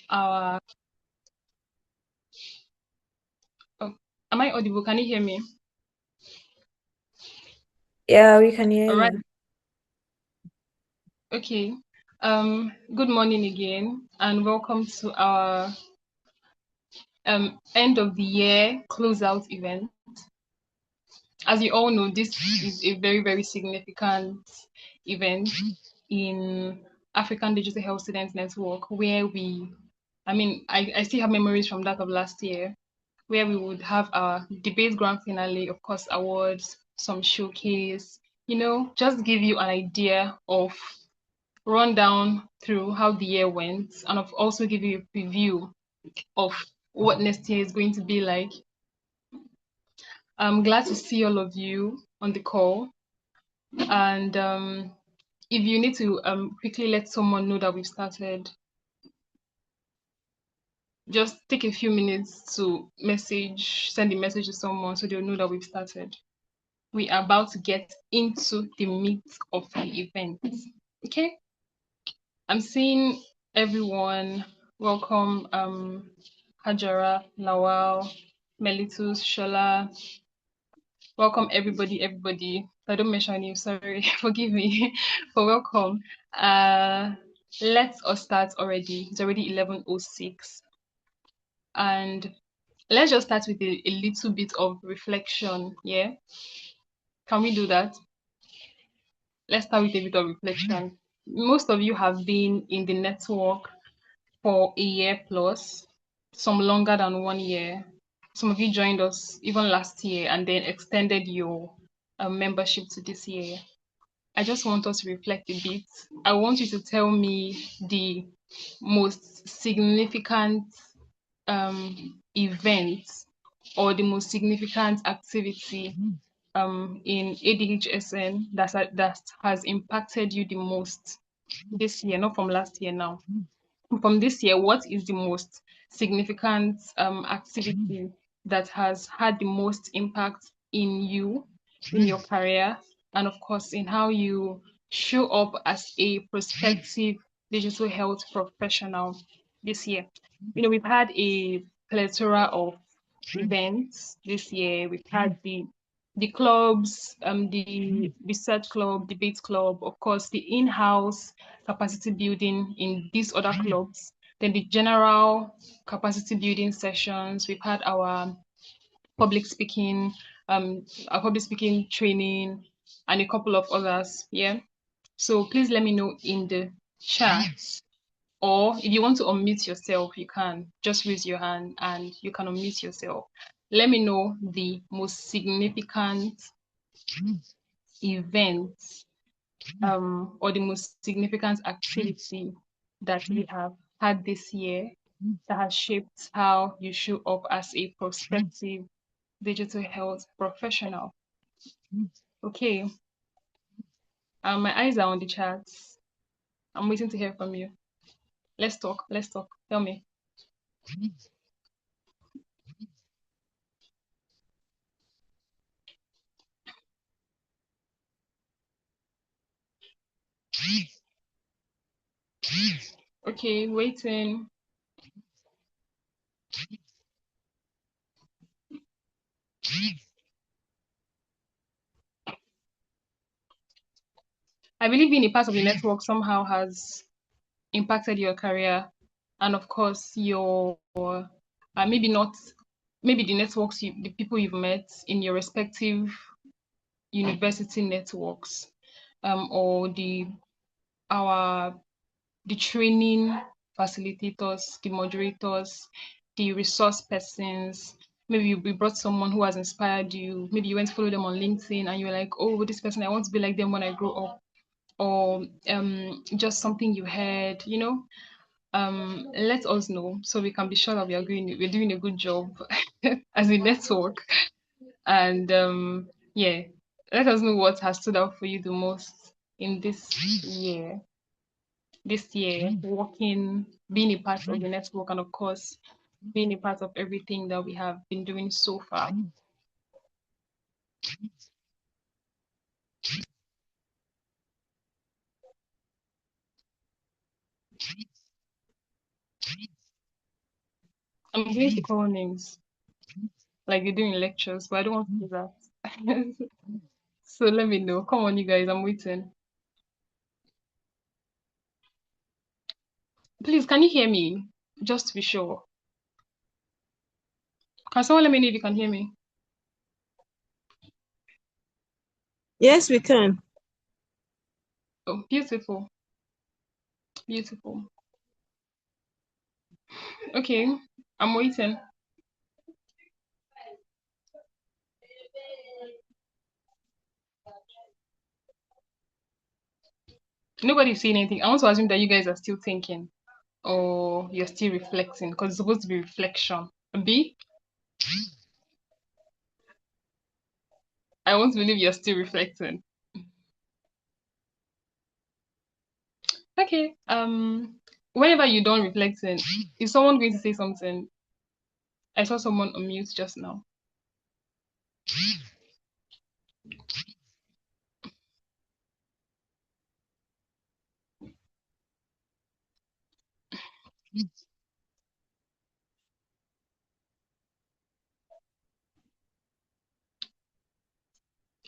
our. Oh, am I audible? Can you hear me? Yeah, we can hear All right. you. Okay. Good morning again, and welcome to our end of the year closeout event. As you all know, this is a very, very significant event in African Digital Health Students Network, where I still have memories from that of last year, where we would have our debate grand finale, of course, awards, some showcase, just give you an idea of run down through how the year went and also give you a preview of what next year is going to be like. I'm glad to see all of you on the call. And if you need to quickly let someone know that we've started, just take a few minutes to send a message to someone so they'll know that we've started. We are about to get into the meat of the event. Okay? I'm seeing everyone. Welcome, Hajara, Lawal, Melitus, Shola. Welcome, everybody. If I don't mention you, sorry, forgive me. But welcome. Uh, let us start already. It's already 11:06, and let's just start with a little bit of reflection. Yeah, can we do that? Let's start with a bit of reflection. Most of you have been in the network for a year plus, some longer than 1 year. Some of you joined us even last year and then extended your membership to this year. I just want us to reflect a bit. I want you to tell me the most significant event or the most significant activity in ADHSN that has impacted you the most this year, not from last year now. From this year, what is the most significant activity that has had the most impact in you, in your career, and of course, in how you show up as a prospective digital health professional this year? We've had a plethora of events this year. We've had the clubs, the research club, debate club, of course, the in-house capacity building in these other clubs, then the general capacity building sessions. We've had public speaking, our public speaking training, and a couple of others. Yeah. So please let me know in the chat, or if you want to unmute yourself, you can just raise your hand and you can unmute yourself. Let me know the most significant event or the most significant activity that we have had this year that has shaped how you show up as a prospective digital health professional. Okay, my eyes are on the charts. I'm waiting to hear from you. Let's talk. Let's talk. Tell me. Okay, waiting. I believe being a part of the network somehow has impacted your career, and of course your maybe not, maybe the people you've met in your respective university networks, or our the training facilitators, the moderators, the resource persons. Maybe we brought someone who has inspired you. Maybe you went to follow them on LinkedIn and you're like, oh, this person, I want to be like them when I grow up. Or just something you heard, let us know so we can be sure that we're doing a good job as a network. And yeah, let us know what has stood out for you the most in this year, working, being a part of the network, and of course, being a part of everything that we have been doing so far. I'm going to call names like they do in lectures, but I don't want to do that. So let me know. Come on, you guys, I'm waiting. Please, can you hear me? Just to be sure. Can someone let me know if you can hear me? Yes, we can. Oh, beautiful. Beautiful. Okay, I'm waiting. Nobody's saying anything. I want to assume that you guys are still thinking or you're still reflecting because it's supposed to be reflection. B, I want to believe you're still reflecting. Okay. Whenever you're done reflecting, is someone going to say something? I saw someone on mute just now.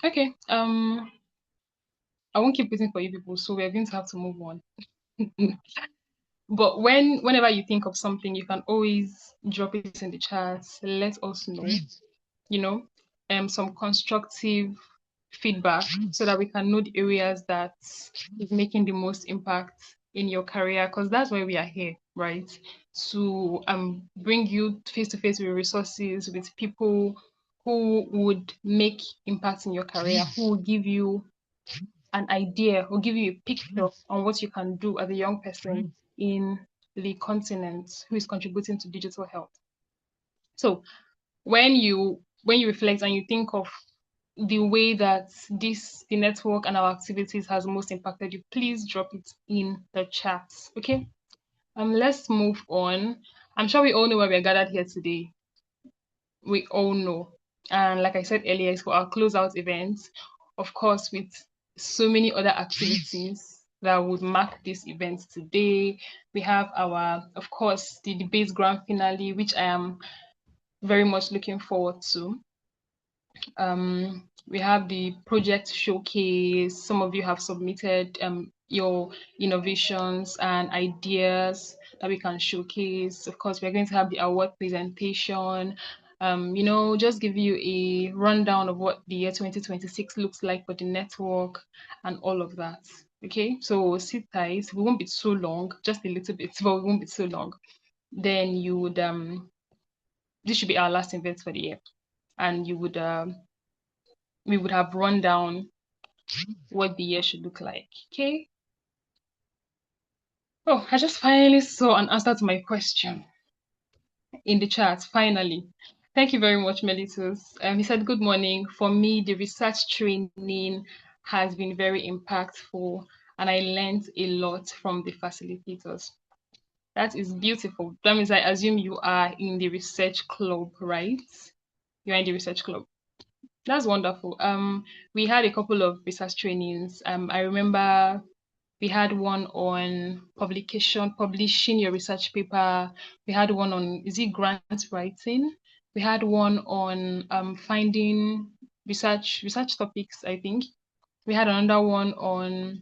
Okay. I won't keep waiting for you people, so we're going to have to move on. But whenever you think of something, you can always drop it in the chat. Let us know, you know, some constructive feedback so that we can know the areas that is making the most impact in your career, because that's why we are here, right? To bring you face to face with resources, with people who would make impact in your career, who will give you an idea or give you a picture on what you can do as a young person in the continent who is contributing to digital health. So when you reflect and you think of the way that the network and our activities has most impacted you, please drop it in the chat. Okay. Let's move on. I'm sure we all know why we're gathered here today. We all know. And like I said earlier, it's for our closeout event, of course, with so many other activities that would mark this event today. We have our, of course, the debate grand finale, which I am very much looking forward to. We have the project showcase. Some of you have submitted your innovations and ideas that we can showcase. Of course, we're going to have the award presentation. Just give you a rundown of what the year 2026 looks like for the network and all of that. Okay, so sit tight. We won't be too long, just a little bit, but we won't be too long. Then you would this should be our last event for the year, and you would we would have run down what the year should look like. Okay. Oh, I just finally saw an answer to my question in the chat. Finally. Thank you very much, Melitus. He said, good morning. For me, the research training has been very impactful and I learned a lot from the facilitators. That is beautiful. That means I assume you are in the research club, right? You're in the research club. That's wonderful. We had a couple of research trainings. I remember we had one on publishing your research paper. We had one on, is it grant writing? We had one on finding research topics, I think. We had another one on,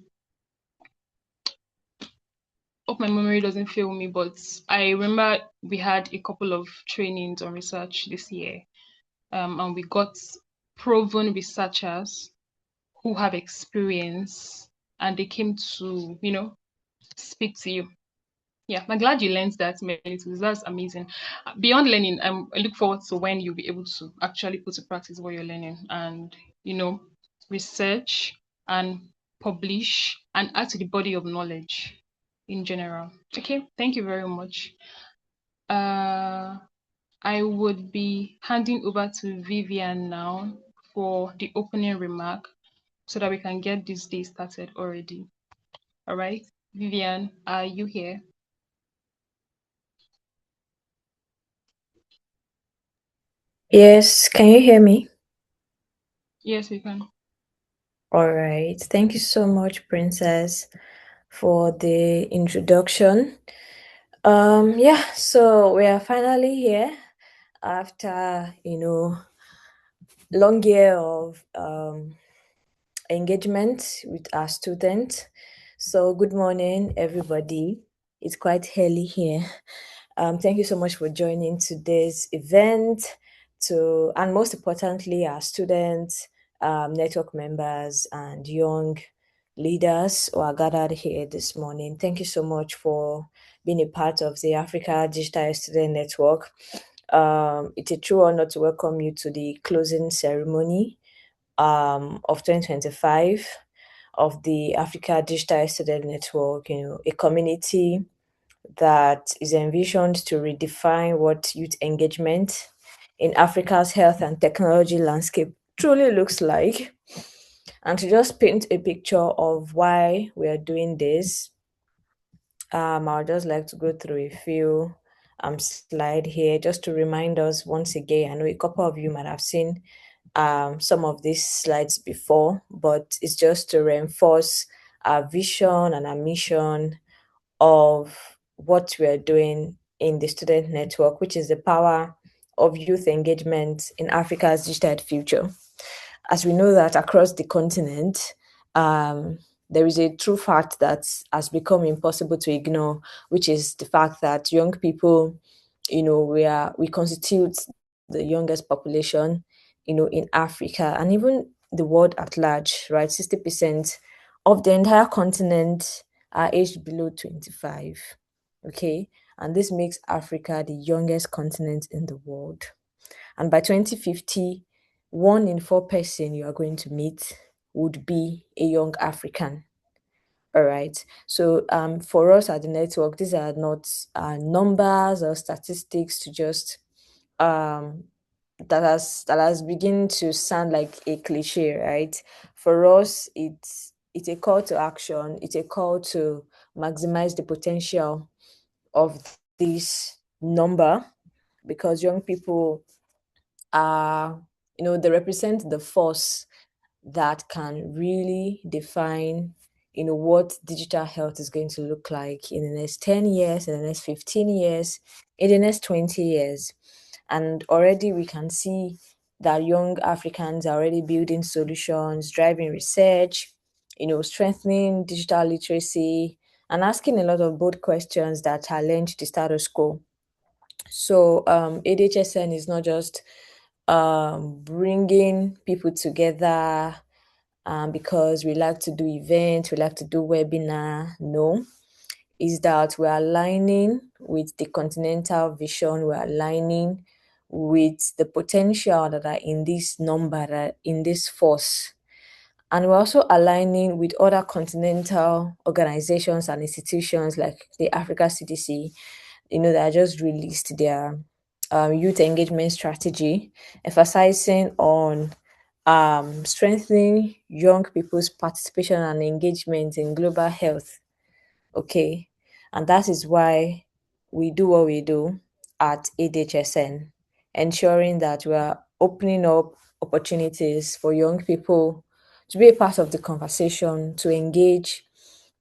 hope my memory doesn't fail me, but I remember we had a couple of trainings on research this year. And we got proven researchers who have experience and they came to, speak to you. Yeah, I'm glad you learned that, Melitus. That's amazing. Beyond learning, I look forward to when you'll be able to actually put to practice what you're learning and, research and publish and add to the body of knowledge in general. Okay, thank you very much. I would be handing over to Vivian now for the opening remark so that we can get this day started already. All right, Vivian, are you here? Yes, can you hear me? Yes, we can. All right. Thank you so much, Princess, for the introduction. Yeah, so we are finally here after, long year of engagement with our students. So good morning, everybody. It's quite early here. Thank you so much for joining today's event and most importantly, our students, network members and young leaders who are gathered here this morning. Thank you so much for being a part of the Africa Digital Student Network. It's a true honor to welcome you to the closing ceremony of 2025 of the Africa Digital Student Network, a community that is envisioned to redefine what youth engagement in Africa's health and technology landscape truly looks like. And to just paint a picture of why we are doing this, I would just like to go through a few slide here just to remind us once again. I know a couple of you might have seen some of these slides before, but it's just to reinforce our vision and our mission of what we are doing in the student network, which is the power of youth engagement in Africa's digital future. As we know that across the continent, there is a true fact that has become impossible to ignore, which is the fact that young people, we constitute the youngest population, in Africa and even the world at large, right? 60% of the entire continent are aged below 25. Okay. And this makes Africa the youngest continent in the world. And by 2050, 1 in 4 person you are going to meet would be a young African. All right. So for us at the network, these are not numbers or statistics to just um, that has begun to sound like a cliche, right? For us, it's a call to action. It's a call to maximize the potential of this number because young people are, they represent the force that can really define, what digital health is going to look like in the next 10 years, in the next 15 years, in the next 20 years. And already we can see that young Africans are already building solutions, driving research, strengthening digital literacy, and asking a lot of bold questions that challenge the status quo. So ADHSN is not just bringing people together because we like to do events, we like to do webinar. No, is that we're aligning with the continental vision, we're aligning with the potential that are in this number, that are in this force. And we're also aligning with other continental organizations and institutions like the Africa CDC, that just released their youth engagement strategy, emphasizing on strengthening young people's participation and engagement in global health. Okay. And that is why we do what we do at ADHSN, ensuring that we are opening up opportunities for young people to be a part of the conversation, to engage,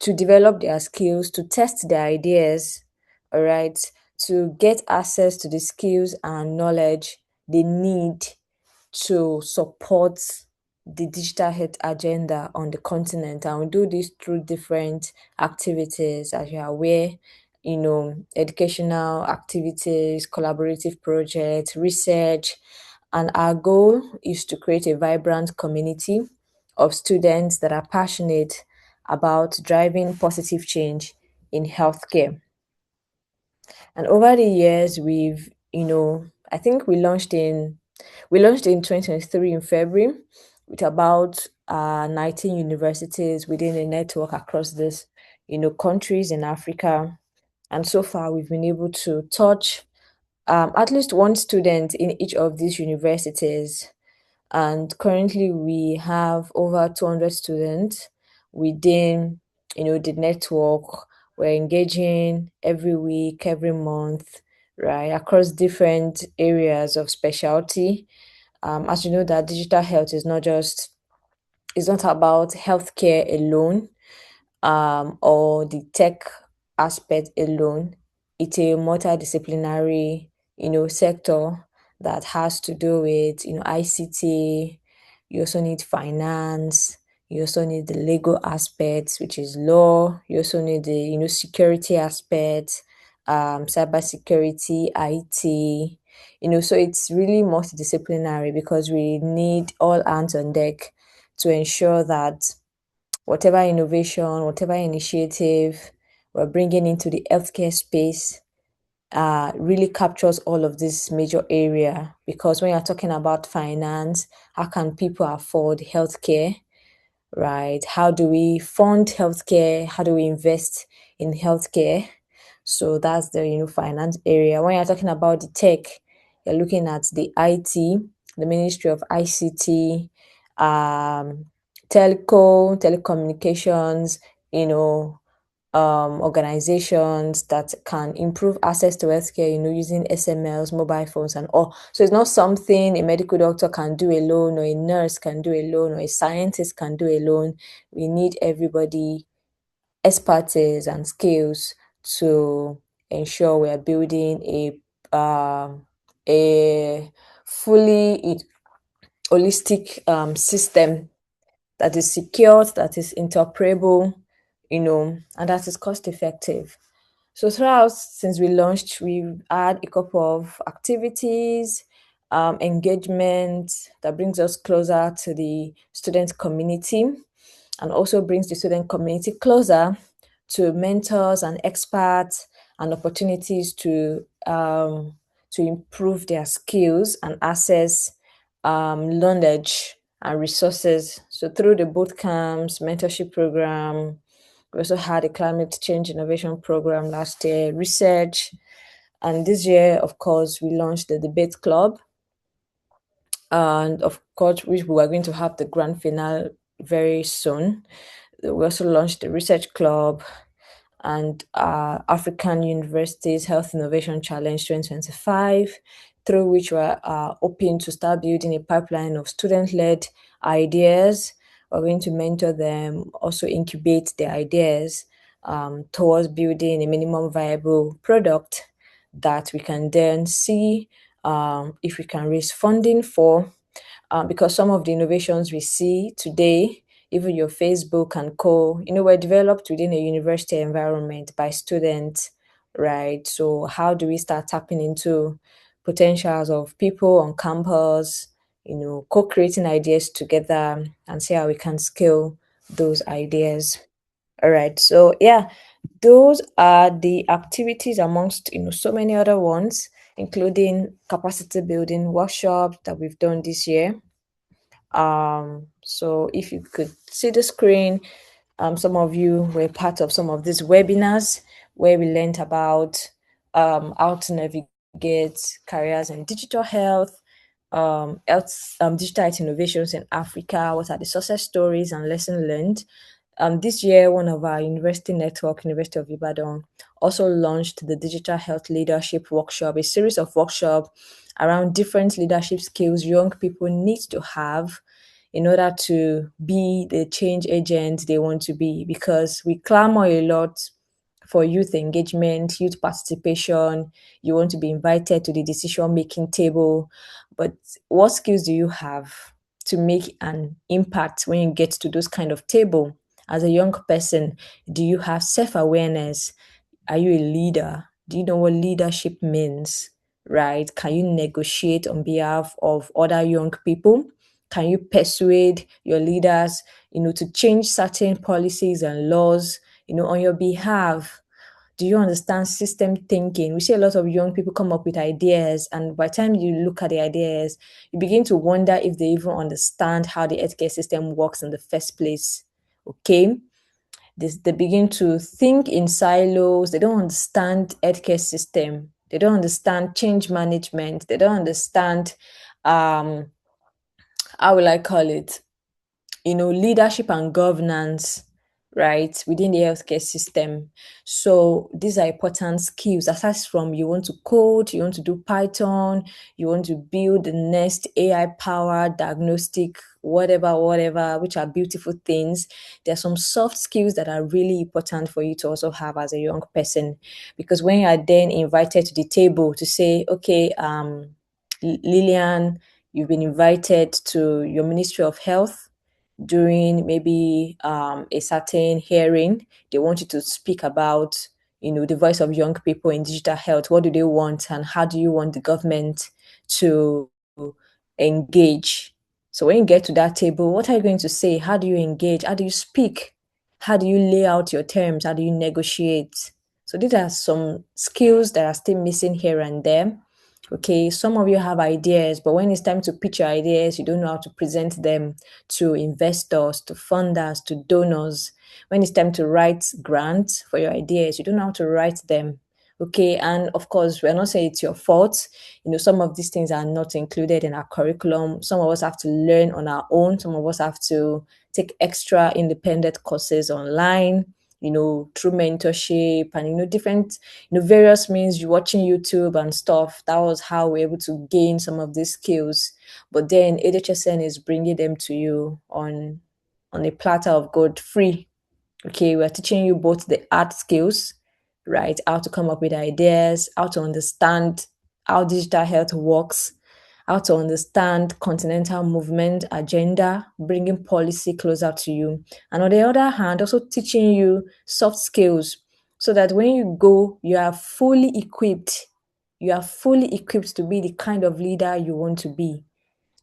to develop their skills, to test their ideas, all right, to get access to the skills and knowledge they need to support the digital health agenda on the continent. And we do this through different activities, as you are aware, educational activities, collaborative projects, research. And our goal is to create a vibrant community of students that are passionate about driving positive change in healthcare. And over the years, I think we launched in 2023 in February with about 19 universities within a network across this, countries in Africa. And so far, we've been able to touch at least one student in each of these universities. And currently, we have over 200 students within, the network. We're engaging every week, every month, right, across different areas of specialty. As you know, that digital health is not about healthcare alone, or the tech aspect alone. it's a multidisciplinary, sector that has to do with, ICT. You also need finance. You also need the legal aspects, which is law. You also need the, security aspects, cyber security, IT. So it's really multidisciplinary because we need all hands on deck to ensure that whatever innovation, whatever initiative we're bringing into the healthcare space really captures all of this major area. Because when you're talking about finance, how can people afford healthcare, right? How do we fund healthcare? How do we invest in healthcare? So that's the finance area. When you're talking about the tech, you're looking at the IT, the Ministry of ICT, telecommunications, organizations that can improve access to healthcare, using SMLs, mobile phones, and all. So it's not something a medical doctor can do alone, or a nurse can do alone, or a scientist can do alone. We need everybody, expertise and skills to ensure we're building a fully holistic system that is secured, that is interoperable, and that is cost effective. So throughout, since we launched, we've had a couple of activities, engagement that brings us closer to the student community, and also brings the student community closer to mentors and experts, and opportunities to improve their skills and access knowledge and resources. So through the boot camps, mentorship program, we also had a climate change innovation program last year, research, and this year, of course, we launched the debate club, and of course, we are going to have the grand finale very soon. We also launched the research club and African Universities Health Innovation Challenge 2025, through which we're hoping to start building a pipeline of student-led ideas. We're going to mentor them, also incubate their ideas towards building a minimum viable product that we can then see if we can raise funding for. Because some of the innovations we see today, even your Facebook and co, were developed within a university environment by students, right? So how do we start tapping into potentials of people on campus, co-creating ideas together and see how we can scale those ideas? All right. So yeah, those are the activities amongst so many other ones, including capacity building workshops that we've done this year. So if you could see the screen, some of you were part of some of these webinars where we learned about how to navigate careers in digital health, digital health innovations in Africa, what are the success stories and lessons learned. This year, one of our university network, University of Ibadan, also launched the Digital Health Leadership Workshop, a series of workshops around different leadership skills young people need to have in order to be the change agent they want to be. Because we clamor a lot for youth engagement, youth participation. You want to be invited to the decision-making table. But what skills do you have to make an impact when you get to those kind of table? As a young person, do you have self-awareness? Are you a leader? Do you know what leadership means? Right? Can you negotiate on behalf of other young people? Can you persuade your leaders, to change certain policies and laws, on your behalf? Do you understand system thinking? We see a lot of young people come up with ideas, and by the time you look at the ideas, you begin to wonder if they even understand how the healthcare system works in the first place. Okay? They begin to think in silos. They don't understand healthcare system. They don't understand change management. They don't understand how will I call it? Leadership and governance, right, within the healthcare system. So these are important skills. Aside from you want to code, you want to do Python, you want to build the next AI powered diagnostic, whatever, which are beautiful things. There are some soft skills that are really important for you to also have as a young person. Because when you are then invited to the table to say, okay, Lillian, you've been invited to your Ministry of Health during maybe a certain hearing. They want you to speak about, the voice of young people in digital health. What do they want, and how do you want the government to engage? So when you get to that table, what are you going to say? How do you engage? How do you speak? How do you lay out your terms? How do you negotiate? So these are some skills that are still missing here and there. Okay, some of you have ideas, but when it's time to pitch your ideas, you don't know how to present them to investors, to funders, to donors. When it's time to write grants for your ideas, you don't know how to write them. Okay, and of course, we're not saying it's your fault. Some of these things are not included in our curriculum. Some of us have to learn on our own. Some of us have to take extra independent courses online, through mentorship and, different, various means, you watching YouTube and stuff. That was how we're able to gain some of these skills. But then ADHSN is bringing them to you on a platter of gold, free. Okay, we're teaching you both the art skills, right? How to come up with ideas, how to understand how digital health works, how to understand continental movement agenda, bringing policy closer to you. And on the other hand, also teaching you soft skills so that when you go, you are fully equipped. You are fully equipped to be the kind of leader you want to be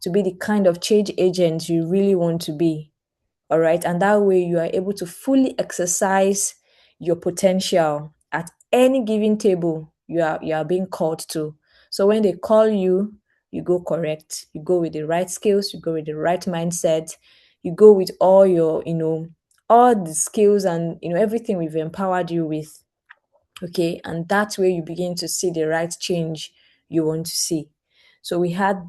the kind of change agent you really want to be. All right. And that way you are able to fully exercise your potential at any given table you are being called to. So when they call you, you go correct. You go with the right skills, you go with the right mindset, you go with all your, all the skills and everything we've empowered you with. Okay. And that's where you begin to see the right change you want to see. So we had,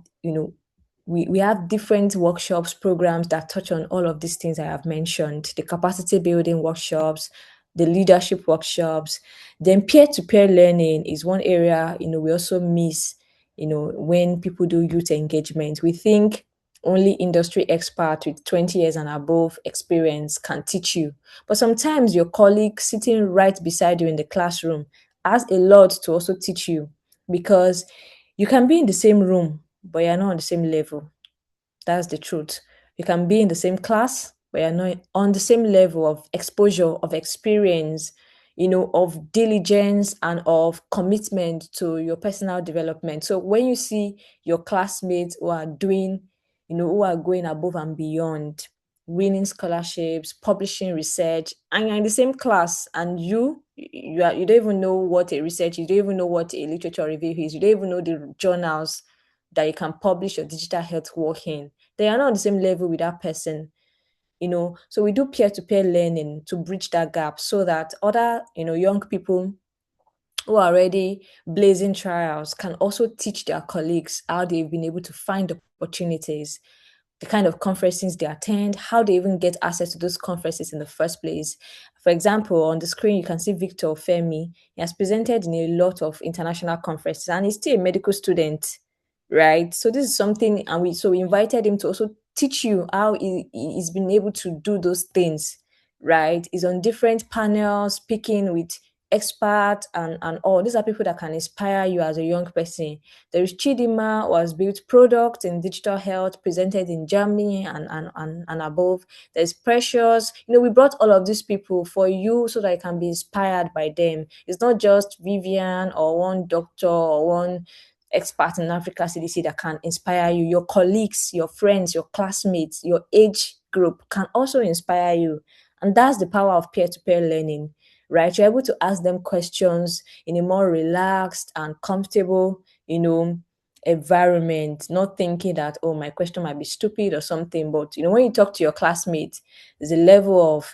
we have different workshops, programs that touch on all of these things I have mentioned, the capacity building workshops, the leadership workshops. Then peer-to-peer learning is one area, we also miss, when people do youth engagement. We think only industry experts with 20 years and above experience can teach you. But sometimes your colleague sitting right beside you in the classroom has a lot to also teach you, because you can be in the same room, but you're not on the same level. That's the truth. You can be in the same class, but you're not on the same level of exposure, of experience, of diligence and of commitment to your personal development. So when you see your classmates who are doing, who are going above and beyond, winning scholarships, publishing research, and you're in the same class, and you don't even know what a research, you don't even know what a literature review is, you don't even know the journals that you can publish your digital health work in, they are not on the same level with that person. So we do peer-to-peer learning to bridge that gap so that other, young people who are already blazing trials can also teach their colleagues how they've been able to find opportunities, the kind of conferences they attend, how they even get access to those conferences in the first place. For example, on the screen, you can see Victor Femi. He has presented in a lot of international conferences and he's still a medical student, right? So this is something, and we invited him to also teach you how he's been able to do those things, right? He's on different panels, speaking with experts and all. These are people that can inspire you as a young person. There is Chidima, who has built products in digital health, presented in Germany and above. There's Precious. We brought all of these people for you so that you can be inspired by them. It's not just Vivian or one doctor or one expert in Africa CDC that can inspire you. Your colleagues, your friends, your classmates, your age group can also inspire you. And that's the power of peer-to-peer learning, right? You're able to ask them questions in a more relaxed and comfortable, environment, not thinking that, oh, my question might be stupid or something. But, when you talk to your classmates, there's a level of,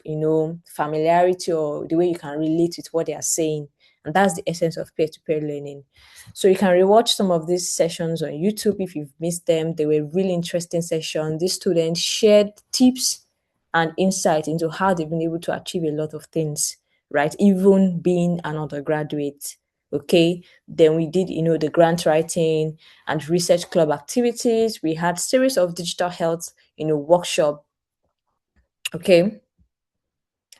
familiarity or the way you can relate with what they are saying. And that's the essence of peer-to-peer learning. So you can rewatch some of these sessions on YouTube if you've missed them. They were really interesting sessions. These students shared tips and insight into how they've been able to achieve a lot of things, right? Even being an undergraduate. Okay. Then we did, the grant writing and research club activities. We had series of digital health, workshop. Okay.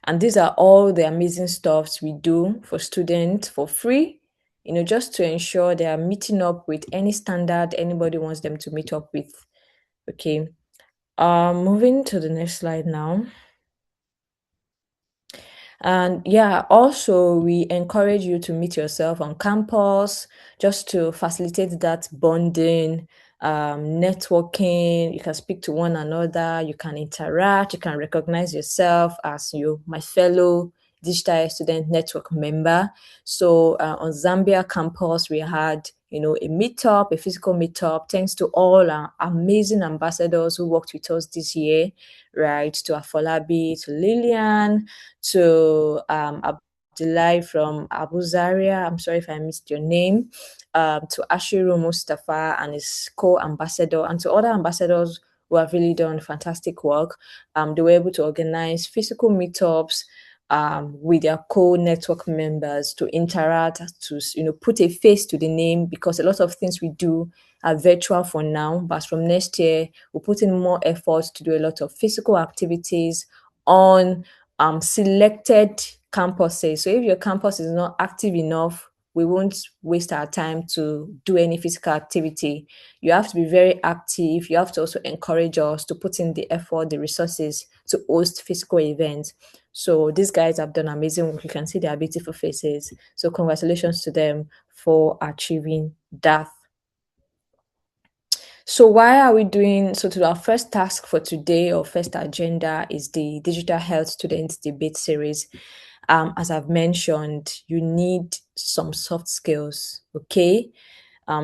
And these are all the amazing stuffs we do for students for free, just to ensure they are meeting up with any standard anybody wants them to meet up with. Okay. Moving to the next slide now. And yeah, also we encourage you to meet yourself on campus just to facilitate that bonding, networking. You can speak to one another, you can interact, you can recognize yourself as my fellow digital student network member. So on Zambia campus, we had a meetup, a physical meetup, thanks to all our amazing ambassadors who worked with us this year, right? To Afolabi, to Lillian, to Abdullahi from Abu Zaria. I'm sorry if I missed your name. To Ashiru Mustafa and his co-ambassador, and to other ambassadors who have really done fantastic work. They were able to organize physical meetups with their co-network members to interact, to put a face to the name, because a lot of things we do are virtual for now, but from next year we'll put in more effort to do a lot of physical activities on selected campuses. So if your campus is not active enough, we won't waste our time to do any physical activity. You have to be very active. You have to also encourage us to put in the effort, the resources to host physical events. So these guys have done amazing work. You can see their beautiful faces. So congratulations to them for achieving that. So why are we doing, so to our first task for today, or first agenda, is the Digital Health Students Debate Series. As I've mentioned, you need some soft skills, okay?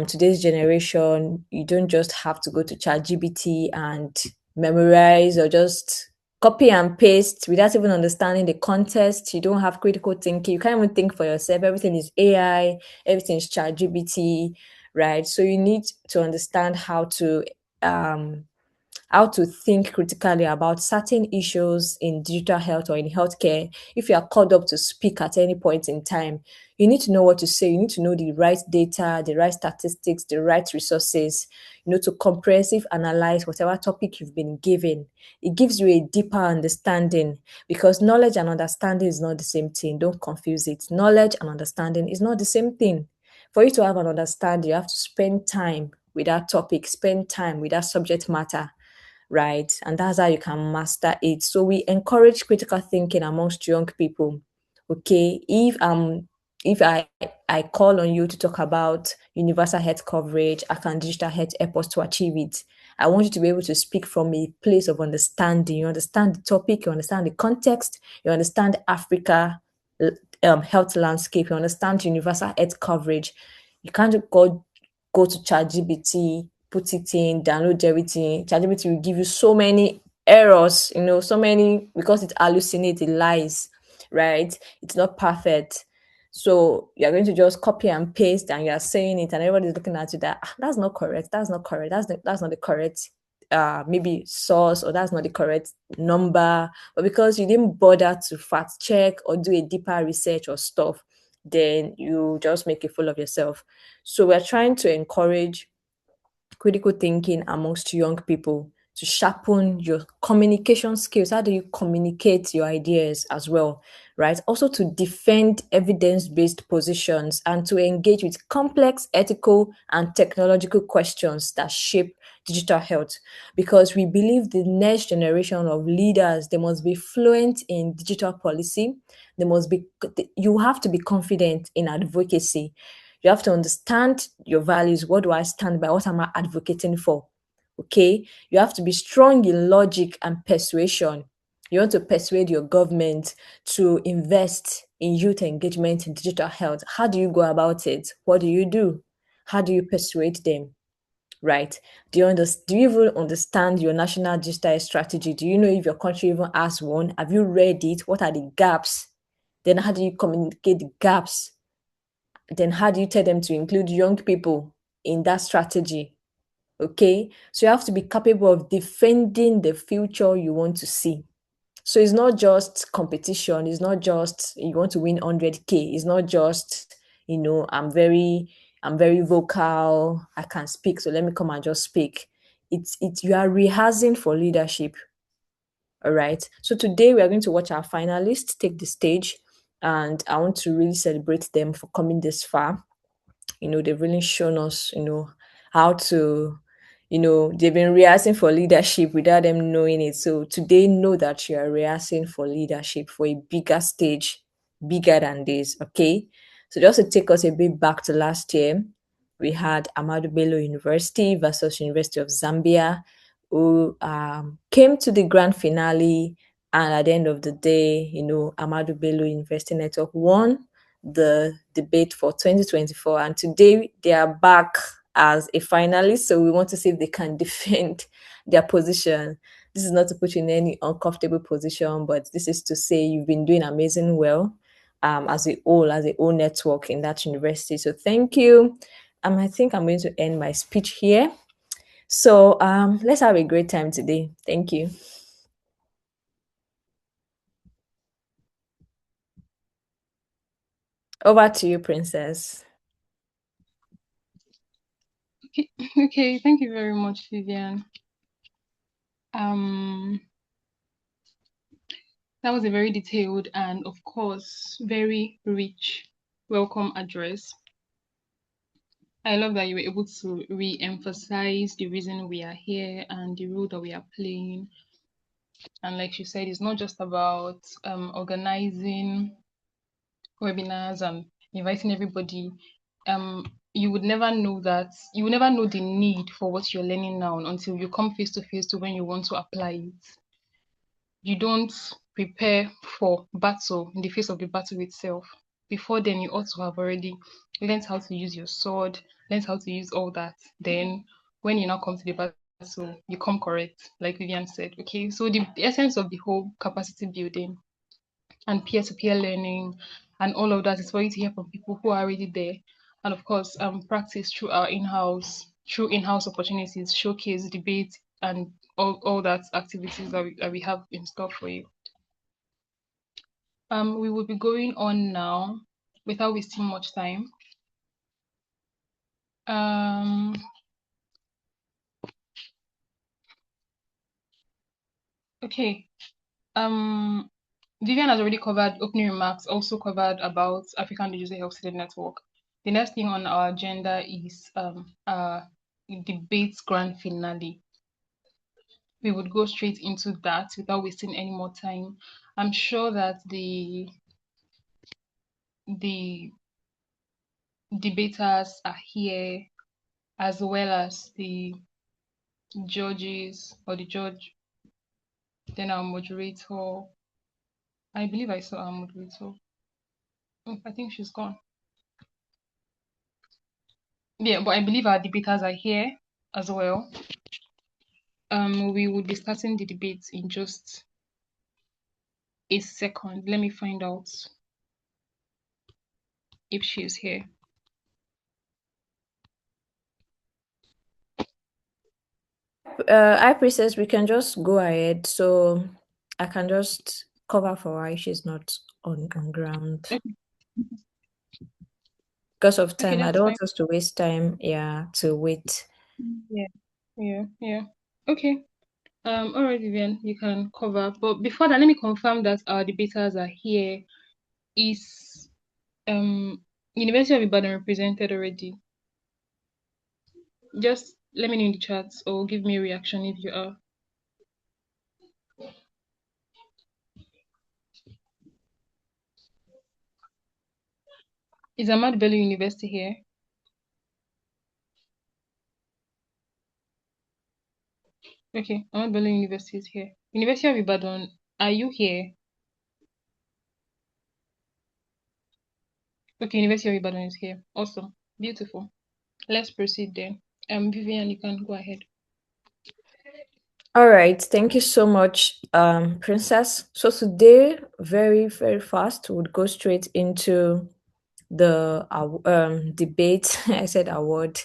Today's generation, you don't just have to go to ChatGPT and memorize or just copy and paste without even understanding the context. You don't have critical thinking. You can't even think for yourself. Everything is AI, everything is ChatGPT, right? So you need to understand how to think critically about certain issues in digital health or in healthcare. If you are called up to speak at any point in time, you need to know what to say. You need to know the right data, the right statistics, the right resources, to comprehensive analyze whatever topic you've been given. It gives you a deeper understanding, because knowledge and understanding is not the same thing. Don't confuse it. Knowledge and understanding is not the same thing. For you to have an understanding, you have to spend time with that topic, spend time with that subject matter, right? And that's how you can master it. So we encourage critical thinking amongst young people. Okay, if I call on you to talk about universal health coverage, how can digital health help us to achieve it? I want you to be able to speak from a place of understanding. You understand the topic, you understand the context, you understand Africa health landscape, you understand universal health coverage. You can't go to ChatGPT, put it in, download everything. ChatGPT will give you so many errors, so many, because it hallucinates, it lies, right? It's not perfect. So you're going to just copy and paste, and you're saying it, and everybody's looking at you that that's not correct, that's not correct, that's not the correct maybe source, or that's not the correct number. But because you didn't bother to fact check or do a deeper research or stuff, then you just make a fool of yourself. So we're trying to encourage critical thinking amongst young people to sharpen your communication skills. How do you communicate your ideas as well, right? Also to defend evidence-based positions and to engage with complex ethical and technological questions that shape digital health, because we believe the next generation of leaders, they must be fluent in digital policy. You have to be confident in advocacy. You have to understand your values. What do I stand by? What am I advocating for? Okay. You have to be strong in logic and persuasion. You want to persuade your government to invest in youth engagement in digital health. How do you go about it? What do you do? How do you persuade them? Right? Do you even understand your national digital strategy? Do you know if your country even has one? Have you read it? What are the gaps? Then how do you communicate the gaps? Then how do you tell them to include young people in that strategy? Okay, so you have to be capable of defending the future you want to see. So it's not just competition. It's not just you want to win 100K. It's not just, I'm very vocal. I can speak, so let me come and just speak. It's you are rehearsing for leadership. All right. So today we are going to watch our finalists take the stage, and I want to really celebrate them for coming this far. They've really shown us, how to, they've been rehearsing for leadership without them knowing it. So today, know that you are rehearsing for leadership for a bigger stage, bigger than this. Okay. So just to take us a bit back to last year, we had Ahmadu Bello University versus University of Zambia, who came to the grand finale. And at the end of the day, Ahmadu Bello University Network won the debate for 2024. And today they are back as a finalist. So we want to see if they can defend their position. This is not to put you in any uncomfortable position, but this is to say you've been doing amazing well as a whole network in that university. So thank you. I think I'm going to end my speech here. So let's have a great time today. Thank you. Over to you, Princess. Okay, okay, thank you very much, Vivian. Um, that was a very detailed and, of course, very rich welcome address. I love that you were able to re-emphasize the reason we are here and the role that we are playing. And like she said, it's not just about organizing webinars and inviting everybody. You would never know the need for what you're learning now until you come face to face to when you want to apply it. You don't prepare for battle in the face of the battle itself. Before then, you ought to have already learned how to use your sword, learned how to use all that. Then, when you now come to the battle, you come correct, like Vivian said. Okay, so the essence of the whole capacity building and peer-to-peer learning and all of that is for you to hear from people who are already there, and of course practice through in-house opportunities, showcase, debate, and all that activities that we have in store for you. We will be going on now without wasting much time. Okay. Vivian has already covered opening remarks, also covered about African Digital Health Study Network. The next thing on our agenda is debate grand finale. We would go straight into that without wasting any more time. I'm sure that the debaters are here, as well as the judges or the judge, then our moderator. I believe I saw our moderator. Oh, I think she's gone. Yeah, but I believe our debaters are here as well. We will be starting the debate in just a second. Let me find out if she's here. Hi, Princess, we can just go ahead. So I can just cover for why she's not on ground. Okay. Because of Okay, time, I that's don't fine. want us to waste time. Yeah, to wait. Yeah. Okay. All right, Vivian, you can cover. But before that, let me confirm that our debaters are here. Is University of Ibadan represented already? Just let me know in the chat or give me a reaction if you are. Is Ahmad Bello University here? Okay, Ahmad Bello University is here. University of Ibadan, are you here? Okay, University of Ibadan is here. Awesome. Beautiful. Let's proceed then. Vivian, you can go ahead. All right, thank you so much, Princess. So today, very, very fast, we'll go straight into the debate. I said award.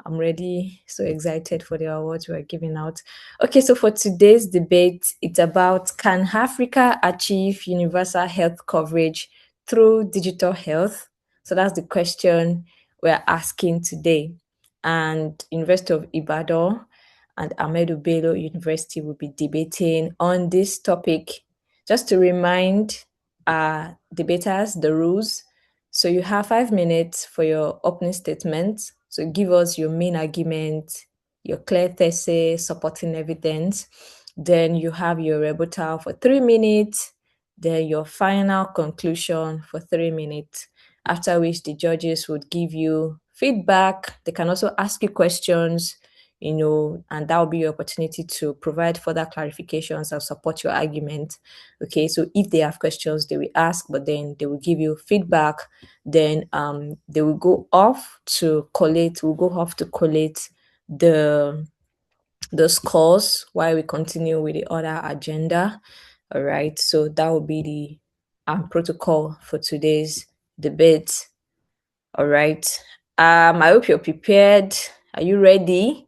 I'm ready, so excited for the awards we're giving out. Okay, so for today's debate, it's about, can Africa achieve universal health coverage through digital health? So that's the question we're asking today. And University of Ibadan and Ahmedu Bello University will be debating on this topic. Just to remind debaters the rules. So you have 5 minutes for your opening statement. So give us your main argument, your clear thesis, supporting evidence. Then you have your rebuttal for 3 minutes. Then your final conclusion for 3 minutes. After which the judges would give you feedback. They can also ask you questions, and that will be your opportunity to provide further clarifications and support your argument. Okay, so if they have questions, they will ask, but then they will give you feedback. Then they will go off to collate. The scores while we continue with the other agenda. All right, so that will be the protocol for today's debate. All right. I hope you're prepared. Are you ready?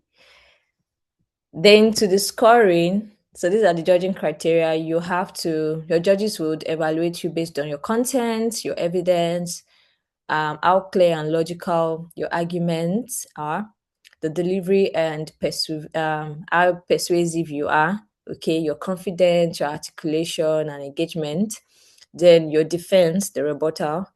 Then to the scoring. So these are the judging criteria. Your judges would evaluate you based on your content, your evidence, how clear and logical your arguments are, the delivery and how persuasive you are, okay, your confidence, your articulation and engagement, then your defense, the rebuttal,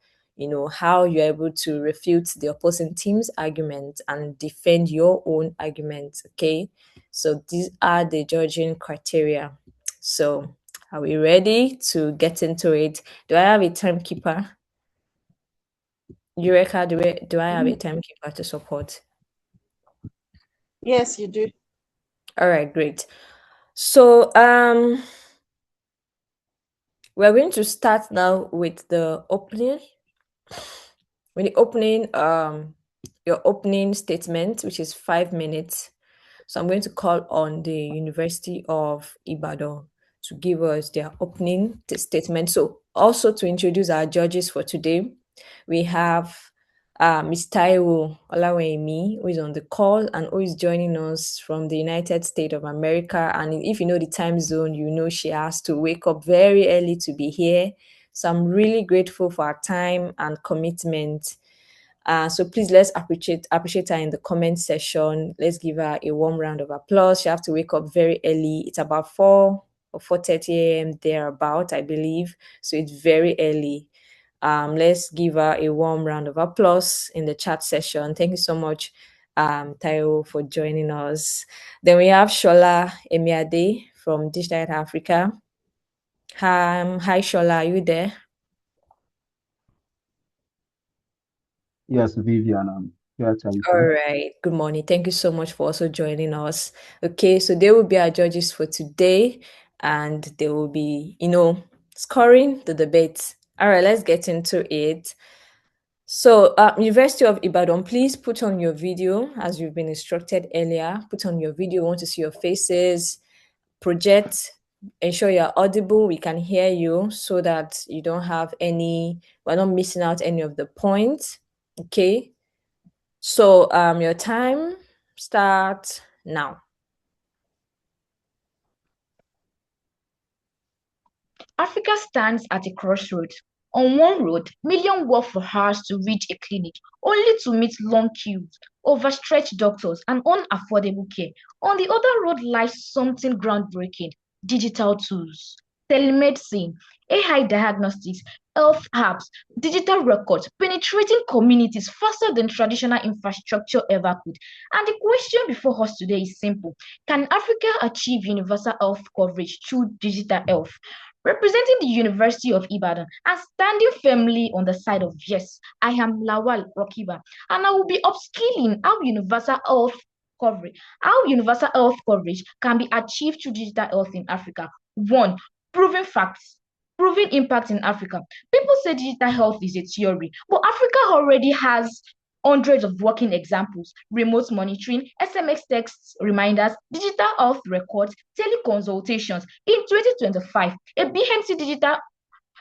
how you're able to refute the opposing team's argument and defend your own argument, okay? So these are the judging criteria. So are we ready to get into it? Do I have a timekeeper? Eureka, do I have a timekeeper to support? Yes, you do. All right, great. So we're going to start now with the opening. Your opening statement, which is 5 minutes. So I'm going to call on the University of Ibadan to give us their opening statement. So also to introduce our judges for today, we have Ms. Taiwo Olawemi, who is on the call and who is joining us from the United States of America. And if you know the time zone, you know she has to wake up very early to be here. So I'm really grateful for her time and commitment. So please let's appreciate her in the comment section. Let's give her a warm round of applause. She have to wake up very early. It's about 4 or 4:30 a.m. thereabout, I believe. So it's very early. Let's give her a warm round of applause in the chat session. Thank you so much, Tayo, for joining us. Then we have Shola Emiade from Digital Africa. Hi, Shola, are you there? Yes, Vivian, I'm here. Thank All you. right. Good morning. Thank you so much for also joining us. Okay, so they will be our judges for today, and they will be, scoring the debate. All right, let's get into it. So, University of Ibadan, please put on your video as you've been instructed earlier. Put on your video. We want to see your faces. Project. Ensure you're audible. We can hear you so that you don't have we're not missing out any of the points. Okay. So your time starts now. Africa stands at a crossroads. On one road, millions walk for hours to reach a clinic, only to meet long queues, overstretched doctors, and unaffordable care. On the other road lies something groundbreaking: digital tools, telemedicine, AI diagnostics, health apps, digital records, penetrating communities faster than traditional infrastructure ever could. And the question before us today is simple: can Africa achieve universal health coverage through digital health? Representing the University of Ibadan and standing firmly on the side of yes, I am Lawal Rokiba, and I will be upskilling how universal health coverage can be achieved through digital health in Africa. One, proven facts. Proven impact in Africa. People say digital health is a theory, but Africa already has hundreds of working examples: remote monitoring, SMS texts reminders, digital health records, teleconsultations. In 2025, a BMC digital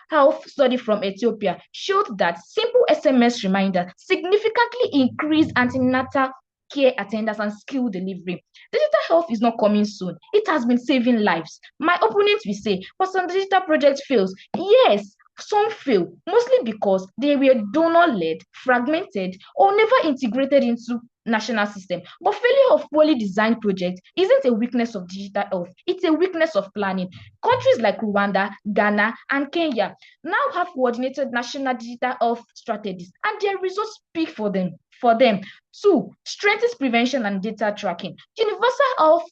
health study from Ethiopia showed that simple SMS reminders significantly increase antenatal care attendance, and skill delivery. Digital health is not coming soon. It has been saving lives. My opponents will say, but some digital projects fails. Yes, some fail, mostly because they were donor-led, fragmented, or never integrated into national system. But failure of poorly designed projects isn't a weakness of digital health, it's a weakness of planning. Countries like Rwanda, Ghana, and Kenya now have coordinated national digital health strategies, and their results speak for them. Two, strengthens prevention and data tracking. Universal health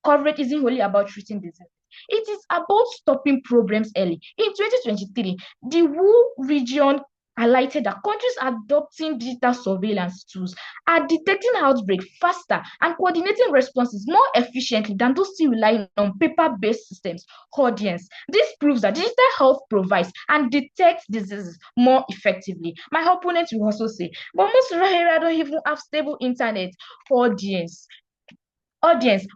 coverage isn't only about treating disease. It is about stopping problems early. In 2023, the WHO region highlighted that countries adopting digital surveillance tools are detecting outbreaks faster and coordinating responses more efficiently than those still relying on paper-based systems. Audience. This proves that digital health provides and detects diseases more effectively. My opponents will also say, but most rural areas don't even have stable internet. Audience,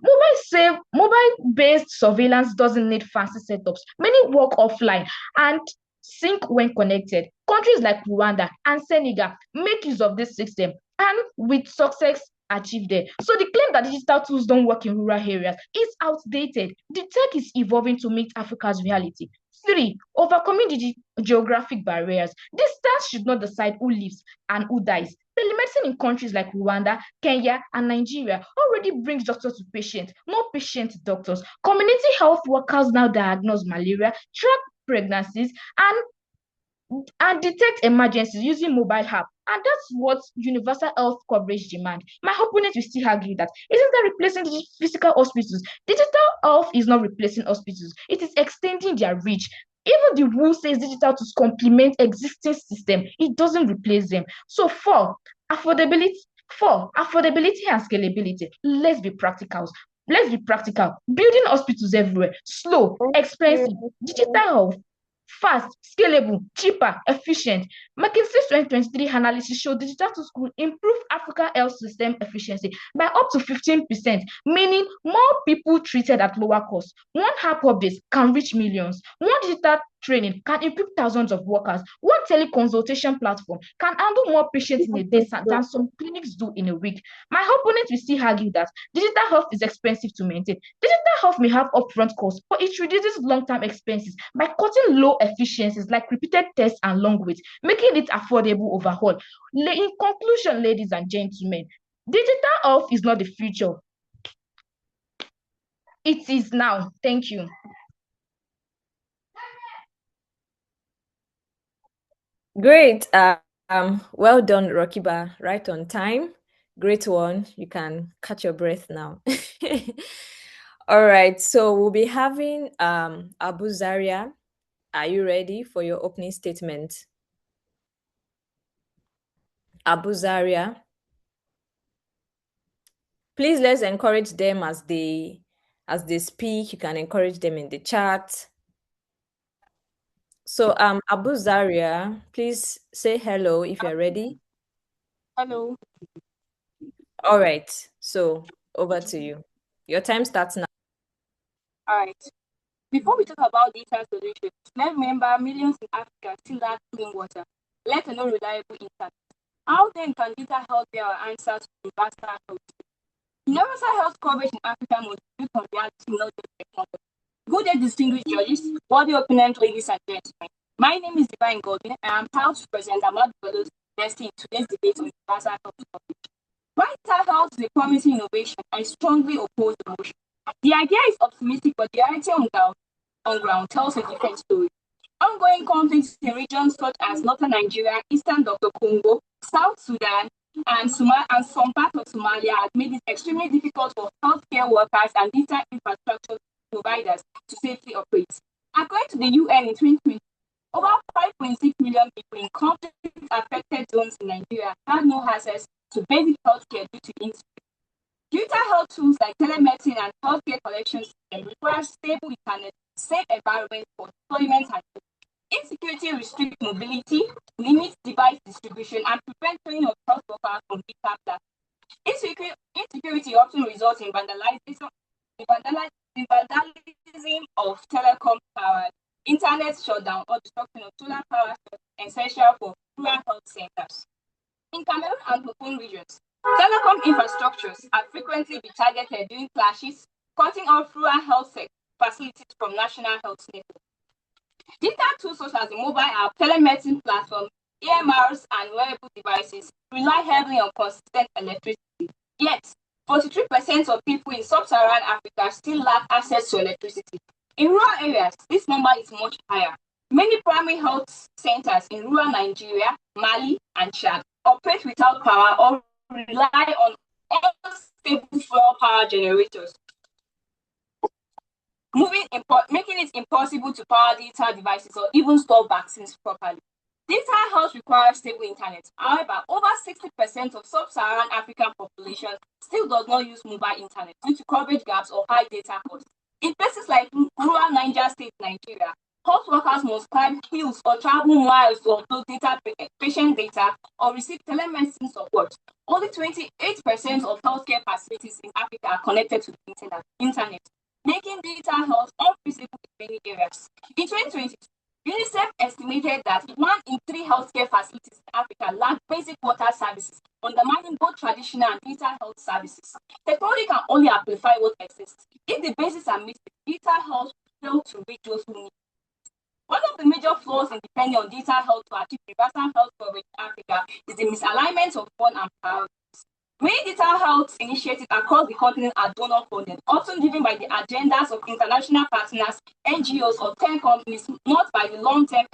mobile-based surveillance doesn't need fancy setups. Many work offline and sync when connected. Countries like Rwanda and Senegal make use of this system and with success achieved there. So the claim that digital tools don't work in rural areas is outdated. The tech is evolving to meet Africa's reality. Three, overcoming geographic barriers. Distance should not decide who lives and who dies. Telemedicine in countries like Rwanda, Kenya, and Nigeria already brings doctors to patients, not patients to doctors. Community health workers now diagnose malaria, track pregnancies, and detect emergencies using mobile app. And that's what universal health coverage demand. My opponents will still argue that isn't that replacing the physical hospitals? Digital health is not replacing hospitals. It is extending their reach. Even the rule says digital to complement existing system. It doesn't replace them. So affordability. Affordability and scalability. Let's be practical. Building hospitals everywhere. Slow, expensive. Digital health fast, scalable, cheaper, efficient. McKinsey's 2023 analysis showed digital tools could improve Africa health system efficiency by up to 15%, meaning more people treated at lower cost. One app update can reach millions. One digital training can equip thousands of workers. One teleconsultation platform can handle more patients in a day than some clinics do in a week. My opponents will still argue that digital health is expensive to maintain. Digital health may have upfront costs, but it reduces long-term expenses by cutting low efficiencies like repeated tests and long waits, making it affordable overall. In conclusion, ladies and gentlemen, digital health is not the future. It is now. Thank you. Great. Well done, Rokiba. Right on time. Great one. You can catch your breath now. All right. So we'll be having Abu Zaria. Are you ready for your opening statement? Abu Zaria. Please let's encourage them as they speak. You can encourage them in the chat. So Abu Zaria, please say hello if you're ready. Hello. All right. So over to you. Your time starts now. All right. Before we talk about data solutions, let's remember millions in Africa still lack clean water, let alone reliable internet. How then can data help be our answer to universal health? Universal health coverage in Africa must be built on reality, not just technology. Good day, distinguished judges, worthy opponent, ladies and gentlemen. My name is Divine Godwin, and I'm proud to present Ahmad Bello's investing in today's debate on universal health coverage. Vital health is a promising innovation. I strongly oppose the motion. The idea is optimistic, but the reality on ground tells a different story. Ongoing conflicts in regions such as northern Nigeria, eastern Dr. Congo, South Sudan, and some parts of Somalia have made it extremely difficult for healthcare workers and data infrastructure providers to safely operate. According to the UN in 2020, over 5.6 million people in conflict-affected zones in Nigeria had no access to basic healthcare due to insecurity. Digital health tools like telemedicine and healthcare collection systems require stable internet, safe environment for deployment and insecurity restricts mobility, limits device distribution, and prevents training of health workers from digital platforms. Insecurity often results in vandalism of telecom towers, internet shutdown, or destruction of solar power essential for rural health centers. In Cameroon and Anglophone regions, Telecom infrastructures are frequently be targeted during clashes, cutting off rural health facilities from national health networks. Digital tools such as the mobile app, telemedicine platform, EMRs, and wearable devices rely heavily on consistent electricity. Yet, 43% of people in sub-Saharan Africa still lack access to electricity. In rural areas, this number is much higher. Many primary health centers in rural Nigeria, Mali, and Chad operate without power or rely on unstable fuel power generators, making it impossible to power digital devices or even store vaccines properly. Digital health requires stable internet. However, over 60% of sub-Saharan African population still does not use mobile internet due to coverage gaps or high data costs. In places like rural Niger State, Nigeria, health workers must climb hills or travel miles to upload patient data or receive telemedicine support. Only 28% of healthcare facilities in Africa are connected to the internet, making digital health unfeasible in many areas. In 2020, UNICEF estimated that 1 in 3 healthcare facilities in Africa lack basic water services, undermining both traditional and digital health services. Technology can only amplify what exists. If the basics are missing, digital health fail to reach those who need it. One of the major flaws in depending on digital health to achieve universal health coverage in Africa is the misalignment of fund and priorities. Many digital health initiatives across the continent are donor funded, often driven by the agendas of international partners, NGOs, or tech companies, not by the long-term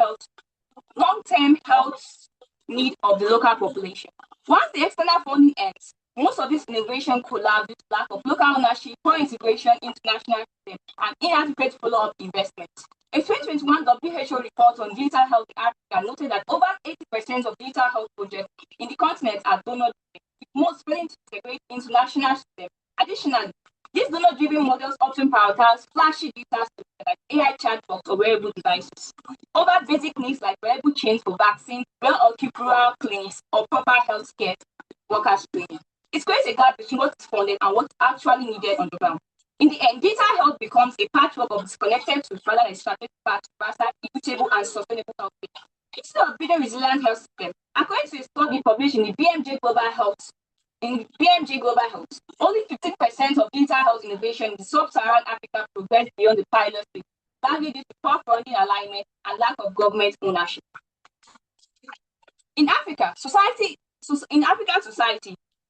health need of the local population. Once the external funding ends, most of this innovation collapse due to lack of local ownership, poor integration into national system, and inadequate follow-up investment. A 2021 WHO report on digital health in Africa noted that over 80% of digital health projects in the continent are donor-driven, with most failing to integrate into national system. Additionally, these donor-driven models often prioritize flashy digital solutions like AI chatbots or wearable devices over basic needs like wearable chains for vaccine, well-equipped rural clinics, or proper healthcare workers training. It creates a gap between what is funded and what's actually needed on the ground. In the end, digital health becomes a patchwork of disconnected to rather than strategic path to faster, equitable, and sustainable healthcare. Instead of building resilient health system, according to a study published in the BMJ Global Health, only 15% of digital health innovation in sub-Saharan Africa progressed beyond the pilot stage, largely due to poor funding alignment and lack of government ownership. In African society,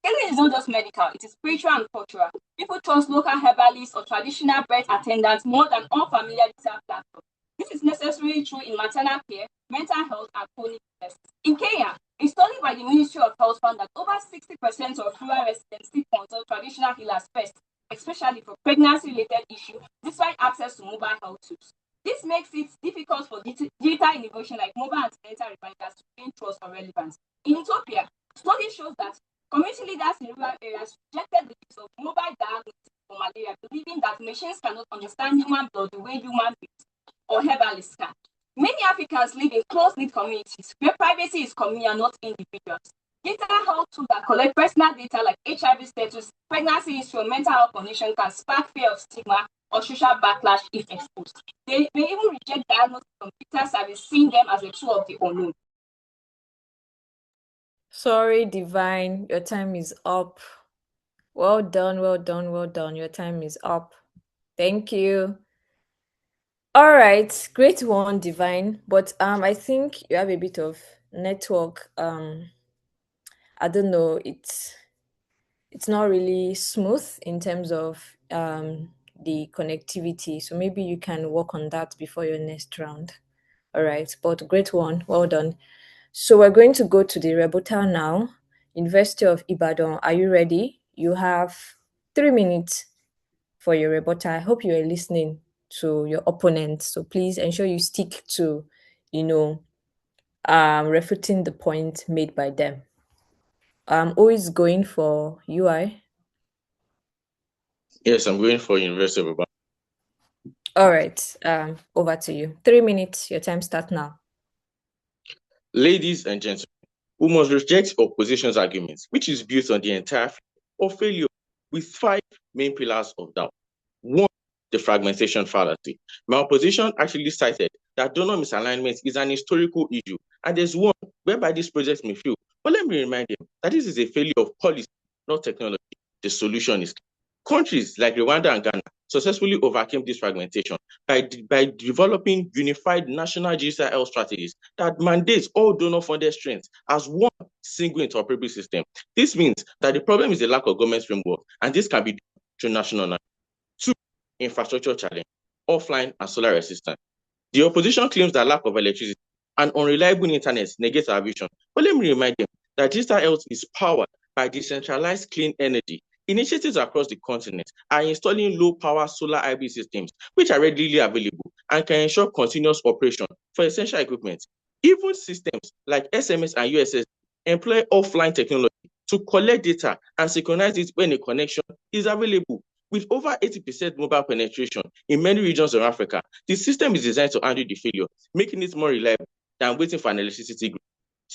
healing is not just medical, it is spiritual and cultural. People trust local herbalists or traditional birth attendants more than unfamiliar digital platforms. This is necessarily true in maternal care, mental health, and chronic illness. In Kenya, a study by the Ministry of Health found that over 60% of rural residents still consult traditional healers first, especially for pregnancy-related issues, despite access to mobile health tools. This makes it difficult for digital innovation like mobile antenatal reminders to gain trust or relevance. In Ethiopia, study shows that community leaders in rural areas rejected the use of mobile diagnostics for malaria, believing that machines cannot understand human blood the way human beings or herbalists can. Many Africans live in close-knit communities where privacy is communal, not individuals. Digital health tools that collect personal data like HIV status, pregnancy history, or mental health condition can spark fear of stigma or social backlash if exposed. They may even reject diagnosis from digital service, seeing them as a tool of the unknown. Sorry, Divine, your time is up. Well done, well done, well done. Your time is up. Thank you. All right, great one, Divine. But I think you have a bit of network. I don't know. It's not really smooth in terms of the connectivity. So maybe you can work on that before your next round. All right, but great one. Well done. So we're going to go to the rebuttal now. University of Ibadan, are you ready? You have 3 minutes for your rebuttal. I hope you are listening to your opponent. So please ensure you stick to, refuting the point made by them. Who is going for UI? Yes, I'm going for University of Ibadan. All right, over to you. 3 minutes, your time starts now. Ladies and gentlemen, we must reject opposition's arguments, which is built on the entire of failure with 5 main pillars of doubt. 1, the fragmentation fallacy. My opposition actually cited that donor misalignment is an historical issue, and there's one whereby this project may fail. But let me remind them that this is a failure of policy, not technology. The solution is countries like Rwanda and Ghana successfully overcame this fragmentation by developing unified national digital health strategies that mandates all donor-funded strengths as one single interoperable system. This means that the problem is a lack of government framework, and this can be done through national. Two, infrastructure challenge, offline and solar resistance. The opposition claims that lack of electricity and unreliable internet negates our vision. But let me remind them that digital health is powered by decentralized clean energy. Initiatives across the continent are installing low-power solar hybrid systems, which are readily available and can ensure continuous operation for essential equipment. Even systems like SMS and USS employ offline technology to collect data and synchronize it when a connection is available. With over 80% mobile penetration in many regions of Africa, the system is designed to handle the failure, making it more reliable than waiting for an electricity grid.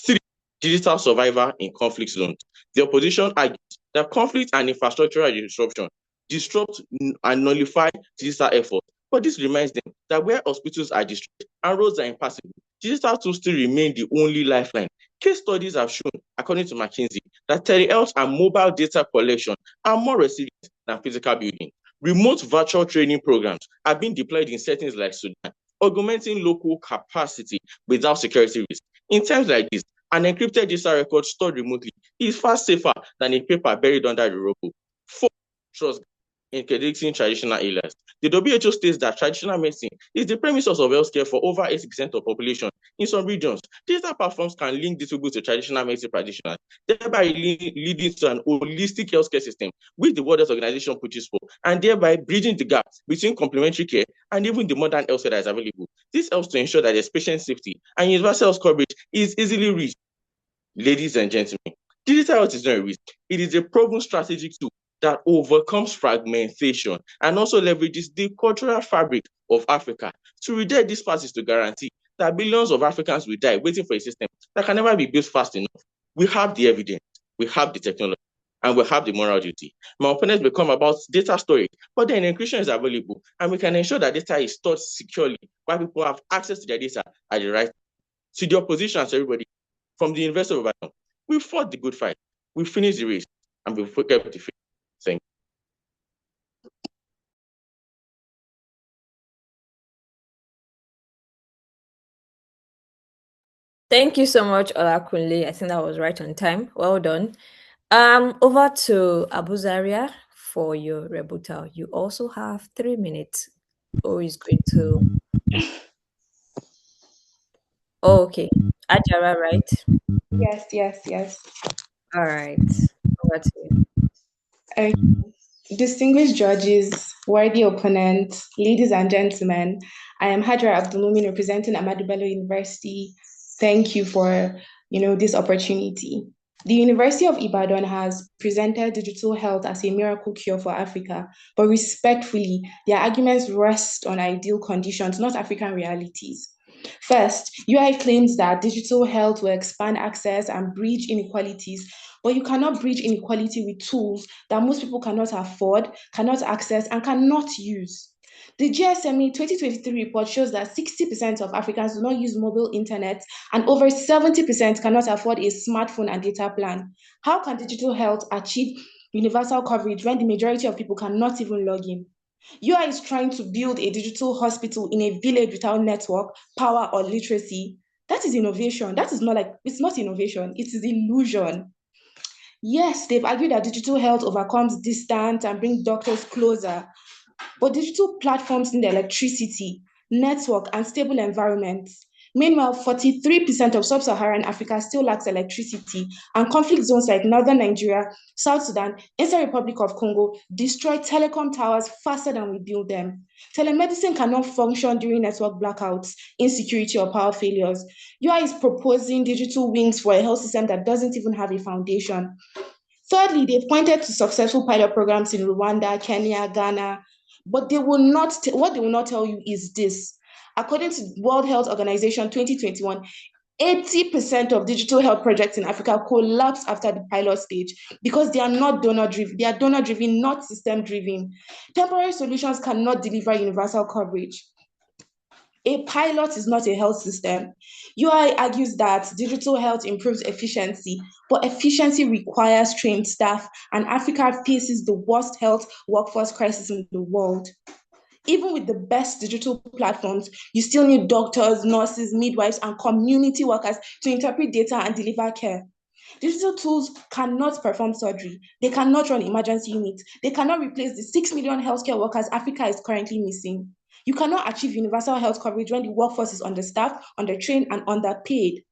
3. Digital survivor in conflict zones. The opposition argues that conflict and infrastructural disruption disrupt and nullify digital effort. But this reminds them that where hospitals are destroyed and roads are impassable, digital tools still remain the only lifeline. Case studies have shown, according to McKinsey, that telehealth and mobile data collection are more resilient than physical building. Remote virtual training programs are being deployed in settings like Sudan, augmenting local capacity without security risk. In times like this, an encrypted digital record stored remotely is far safer than a paper buried under the rubble. 4. Trust in predicting traditional healers. The WHO states that traditional medicine is the premise of healthcare for over 80% of population in some regions. Digital platforms can link these people to traditional medicine practitioners, thereby leading to an holistic healthcare system, which the World Health Organization pushes for, and thereby bridging the gap between complementary care and even the modern healthcare that is available. This helps to ensure that there's patient safety and universal health coverage is easily reached. Ladies and gentlemen, digital health is not a risk. It is a proven strategic tool that overcomes fragmentation and also leverages the cultural fabric of Africa to redirect these parties to guarantee that billions of Africans will die waiting for a system that can never be built fast enough. We have the evidence, we have the technology, and we have the moral duty. My opponents will come about data storage, but then encryption is available, and we can ensure that data is stored securely while people have access to their data at the right time. To the opposition and to everybody, from the University of Ibadan, we fought the good fight, we finished the race, and we kept the faith. Thank you. Thank you so much, Olakunle. I think that was right on time. Well done. Over to Abu Zaria for your rebuttal. You also have 3 minutes. Who is going to? Oh, okay. Ajara, right? Yes. All right. Over to you. Distinguished judges, worthy opponents, ladies and gentlemen, I am Hajra Abdulmumin representing Ahmadu Bello University. Thank you for this opportunity. The University of Ibadan has presented digital health as a miracle cure for Africa, but respectfully, their arguments rest on ideal conditions, not African realities. First, UI claims that digital health will expand access and bridge inequalities, but you cannot bridge inequality with tools that most people cannot afford, cannot access, and cannot use. The GSME 2023 report shows that 60% of Africans do not use mobile internet and over 70% cannot afford a smartphone and data plan. How can digital health achieve universal coverage when the majority of people cannot even log in? UI is trying to build a digital hospital in a village without network, power, or literacy. That is innovation. It's not innovation, it is illusion. Yes, they've argued that digital health overcomes distance and brings doctors closer, but digital platforms need electricity, network, and stable environments. Meanwhile, 43% of sub-Saharan Africa still lacks electricity, and conflict zones like northern Nigeria, South Sudan, Eastern Republic of Congo destroy telecom towers faster than we build them. Telemedicine cannot function during network blackouts, insecurity, or power failures. UI is proposing digital wings for a health system that doesn't even have a foundation. Thirdly, they've pointed to successful pilot programs in Rwanda, Kenya, Ghana, but what they will not tell you is this. According to World Health Organization 2021, 80% of digital health projects in Africa collapse after the pilot stage because they are not donor-driven. They are donor-driven, not system-driven. Temporary solutions cannot deliver universal coverage. A pilot is not a health system. UI argues that digital health improves efficiency, but efficiency requires trained staff, and Africa faces the worst health workforce crisis in the world. Even with the best digital platforms, you still need doctors, nurses, midwives, and community workers to interpret data and deliver care. Digital tools cannot perform surgery. They cannot run emergency units. They cannot replace the 6 million healthcare workers Africa is currently missing. You cannot achieve universal health coverage when the workforce is understaffed, undertrained, and underpaid.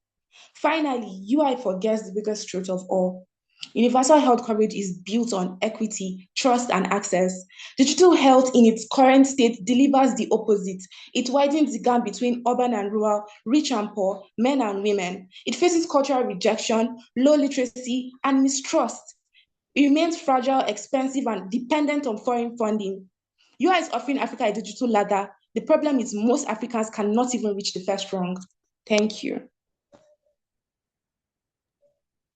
Finally, UI forgets the biggest truth of all. Universal health coverage is built on equity, trust, and access. Digital health in its current state delivers the opposite. It widens the gap between urban and rural, rich and poor, men and women. It faces cultural rejection, low literacy, and mistrust. It remains fragile, expensive, and dependent on foreign funding. UI is offering Africa a digital ladder. The problem is most Africans cannot even reach the first rung. Thank you.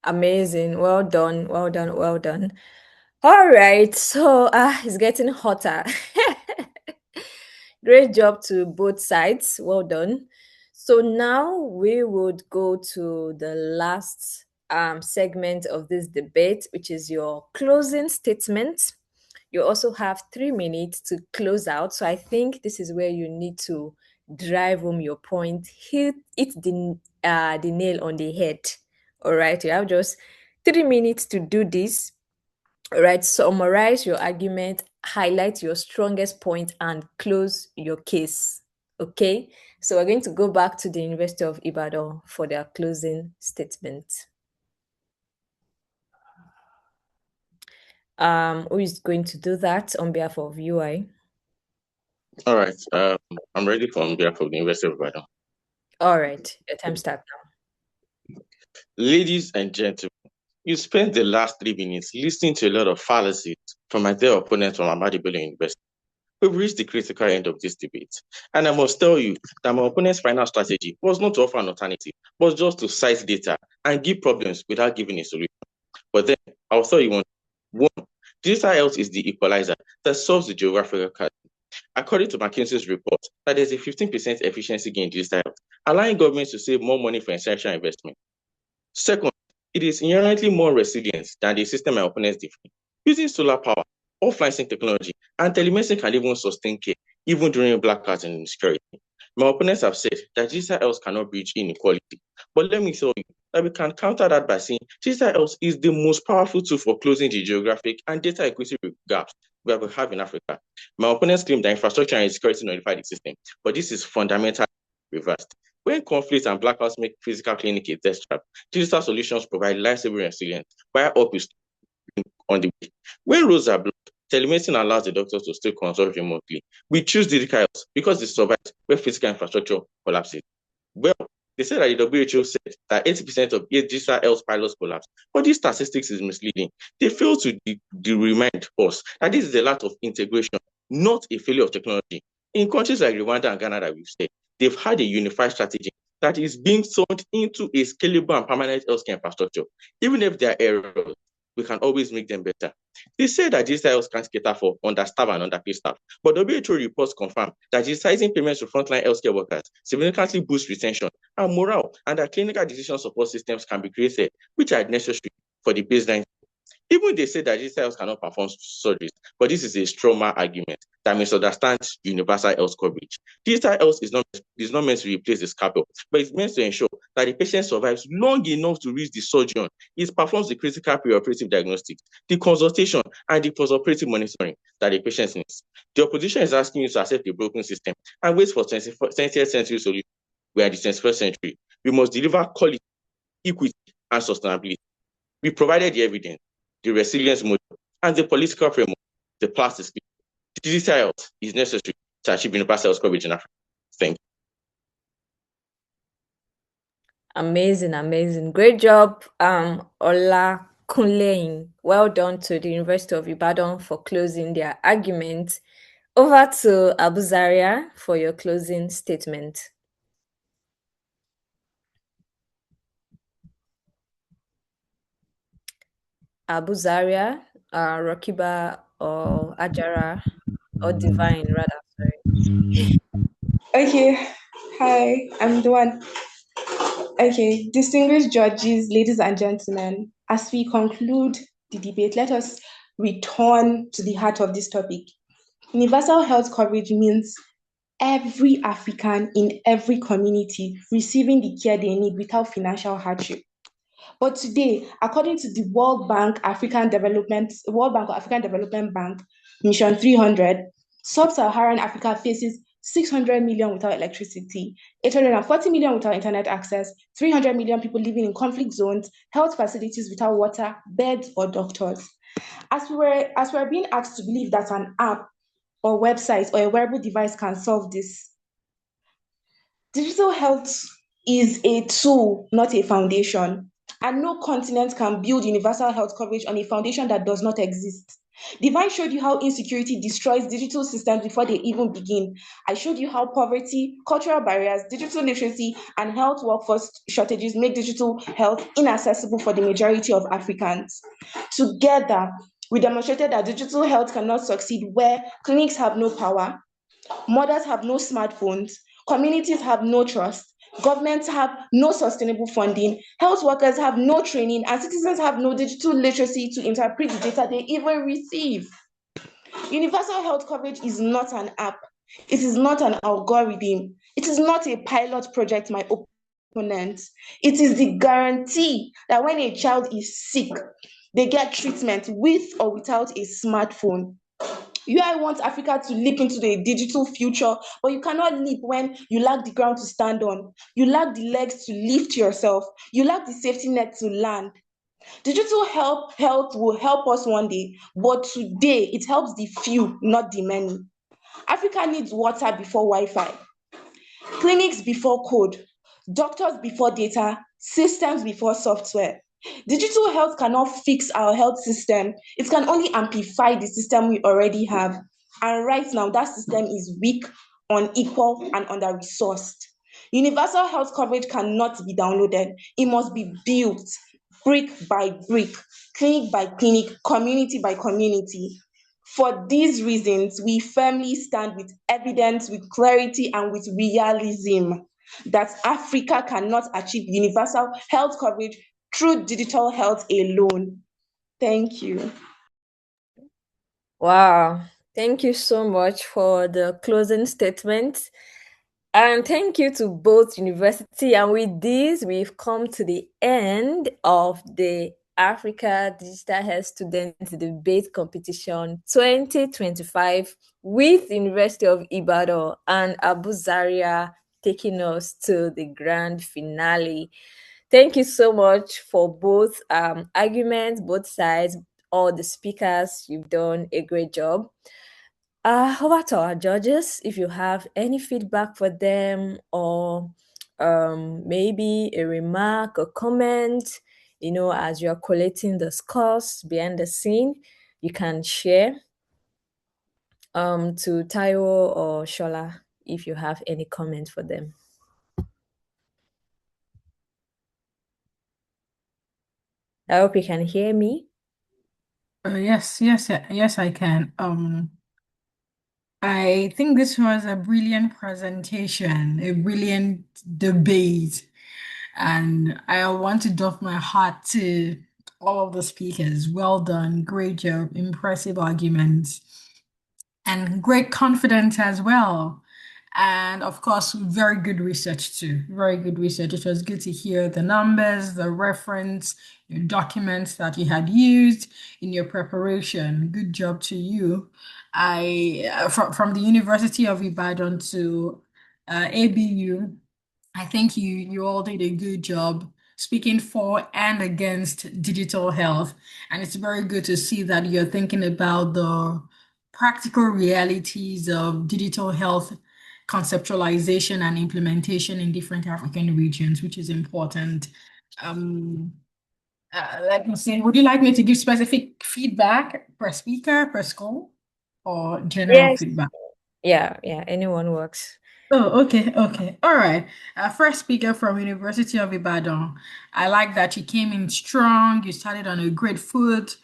Amazing. Well done. Well done. Well done. All right. So it's getting hotter. Great job to both sides. Well done. So now we would go to the last segment of this debate, which is your closing statement. You also have 3 minutes to close out. So I think this is where you need to drive home your point, hit the nail on the head. All right, you have just 3 minutes to do this. All right, summarize your argument, highlight your strongest point, and close your case. Okay, so we're going to go back to the University of Ibadan for their closing statement. Who is going to do that on behalf of UI? All right. I'm ready for on behalf of the University of Ibadan. All right, your time starts now. Ladies and gentlemen, you spent the last 3 minutes listening to a lot of fallacies from my dear opponent from Ahmadu Bello University. We've reached the critical end of this debate. And I must tell you that my opponent's final strategy was not to offer an alternative, but just to cite data and give problems without giving a solution. But then, I'll tell you one, digital health is the equalizer that solves the geographical chasm. According to McKinsey's report, that there's a 15% efficiency gain in digital health, allowing governments to save more money for essential investment. Second, it is inherently more resilient than the system my opponents define. Using solar power, offline sync technology, and telemedicine can even sustain care, even during blackouts and insecurity. My opponents have said that digital health cannot bridge inequality. But let me tell you that we can counter that by saying digital health is the most powerful tool for closing the geographic and data equity gaps we have in Africa. My opponents claim that infrastructure and security nullify the system, but this is fundamentally reversed. When conflicts and blackouts make physical clinic a death trap, digital solutions provide life-saving resilience, while hope is on the way. When roads are blocked, telemedicine allows the doctors to still consult remotely. We choose digital health because it survives where physical infrastructure collapses. Well, they said that the WHO said that 80% of digital health pilots collapse, but this statistics is misleading. They fail to remind us that this is a lot of integration, not a failure of technology. In countries like Rwanda and Ghana that we've said, they've had a unified strategy that is being turned into a scalable and permanent healthcare infrastructure. Even if there are errors, we can always make them better. They say that digital health can't cater for understaffed and underpaid staff, but WHO reports confirm that digitizing payments to frontline healthcare workers significantly boosts retention and morale, and that clinical decision support systems can be created, which are necessary for the baseline. Even they say that digital health cannot perform surgeries, but this is a stronger argument that misunderstands universal health coverage. Digital health is not meant to replace the scalpel, but it's meant to ensure that the patient survives long enough to reach the surgeon. It performs the critical preoperative diagnostics, the consultation, and the postoperative monitoring that the patient needs. The opposition is asking you to accept a broken system and wait for 20th century solution. We are in the 21st century. We must deliver quality, equity, and sustainability. We provided the evidence, the resilience model, and the political framework. The past is clear. Digital health is necessary to achieve universal health coverage in Africa. Thank you. Amazing, amazing. Great job, Ola Kunlein. Well done to the University of Ibadan for closing their argument. Over to Abu Zaria for your closing statement. Abu Zaria, Rakiba, or Ajara, or Divine, rather. Sorry. Okay. Hi, I'm the one. Okay, distinguished judges, ladies and gentlemen, as we conclude the debate, let us return to the heart of this topic. Universal health coverage means every African in every community receiving the care they need without financial hardship. But today, according to the World Bank or African Development Bank, Mission 300, Sub-Saharan Africa faces 600 million without electricity, 840 million without internet access, 300 million people living in conflict zones, health facilities without water, beds, or doctors. As we're being asked to believe that an app or website or a wearable device can solve this, digital health is a tool, not a foundation. And no continent can build universal health coverage on a foundation that does not exist. Divine showed you how insecurity destroys digital systems before they even begin. I showed you how poverty, cultural barriers, digital literacy, and health workforce shortages make digital health inaccessible for the majority of Africans. Together, we demonstrated that digital health cannot succeed where clinics have no power, mothers have no smartphones, communities have no trust, governments have no sustainable funding, health workers have no training, and citizens have no digital literacy to interpret the data they even receive. Universal health coverage is not an app. It is not an algorithm. It is not a pilot project, my opponents. It is the guarantee that when a child is sick, they get treatment with or without a smartphone. UI wants Africa to leap into the digital future, but you cannot leap when you lack the ground to stand on. You lack the legs to lift yourself. You lack the safety net to land. Digital health will help us one day, but today it helps the few, not the many. Africa needs water before Wi-Fi, clinics before code, doctors before data, systems before software. Digital health cannot fix our health system. It can only amplify the system we already have. And right now, that system is weak, unequal, and under-resourced. Universal health coverage cannot be downloaded. It must be built brick by brick, clinic by clinic, community by community. For these reasons, we firmly stand with evidence, with clarity, and with realism that Africa cannot achieve universal health coverage through digital health alone. Thank you. Wow. Thank you so much for the closing statement. And thank you to both university. And with this, we've come to the end of the Africa Digital Health Student Debate Competition 2025 with University of Ibadan and Abu Zaria taking us to the grand finale. Thank you so much for both arguments, both sides, all the speakers. You've done a great job. Over to our judges. If you have any feedback for them or maybe a remark, a comment, as you're collating the scores behind the scene, you can share to Taiwo or Shola if you have any comment for them. I hope you can hear me. Yes, I can. I think this was a brilliant presentation, a brilliant debate, and I want to doff my hat to all of the speakers. Well done, great job, impressive arguments, and great confidence as well. And of course, very good research too. Very good research. It was good to hear the numbers, the reference, your documents that you had used in your preparation. Good job to you. From the University of Ibadan to ABU, I think you all did a good job speaking for and against digital health. And it's very good to see that you're thinking about the practical realities of digital health conceptualization and implementation in different African regions, which is important. Let me see, would you like me to give specific feedback per speaker, per school, or general Yes. feedback? Yeah, anyone works. Oh, okay. All right. First speaker from University of Ibadan. I like that you came in strong. You started on a great foot,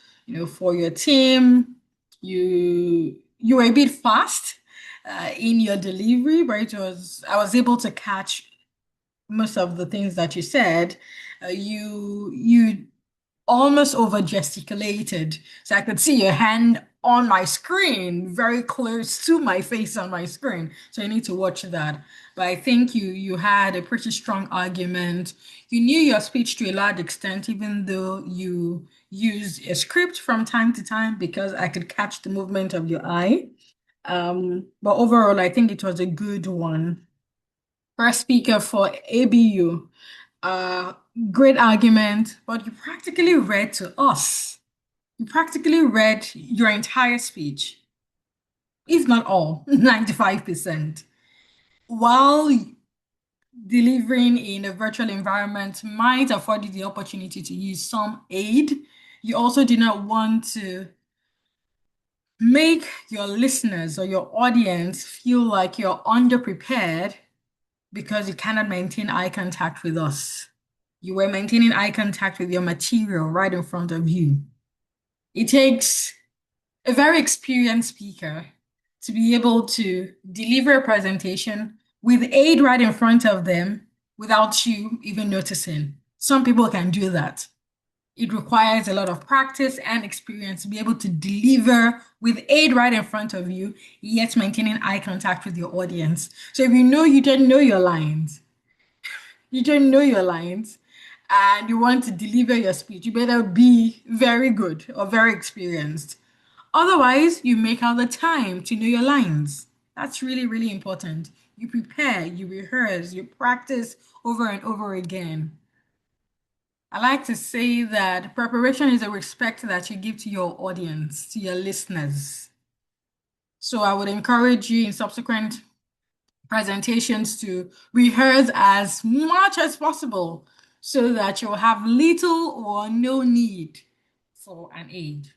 for your team. You were a bit fast, in your delivery, but I was able to catch most of the things that you said. You almost over gesticulated. So I could see your hand on my screen, very close to my face on my screen. So you need to watch that. But I think you had a pretty strong argument. You knew your speech to a large extent, even though you used a script from time to time because I could catch the movement of your eye. But overall, I think it was a good one. First speaker for ABU. Uh, Great argument, but you practically read to us. You practically read your entire speech, if not all, 95%. While delivering in a virtual environment might afford you the opportunity to use some aid, you also do not want to make your listeners or your audience feel like you're underprepared because you cannot maintain eye contact with us. You were maintaining eye contact with your material right in front of you. It takes a very experienced speaker to be able to deliver a presentation with aid right in front of them without you even noticing. Some people can do that. It requires a lot of practice and experience to be able to deliver with aid right in front of you, yet maintaining eye contact with your audience. So if you know you don't know your lines, and you want to deliver your speech, you better be very good or very experienced. Otherwise, you make out the time to know your lines. That's really, really important. You prepare, you rehearse, you practice over and over again. I like to say that preparation is a respect that you give to your audience, to your listeners. So I would encourage you in subsequent presentations to rehearse as much as possible so that you'll have little or no need for an aid.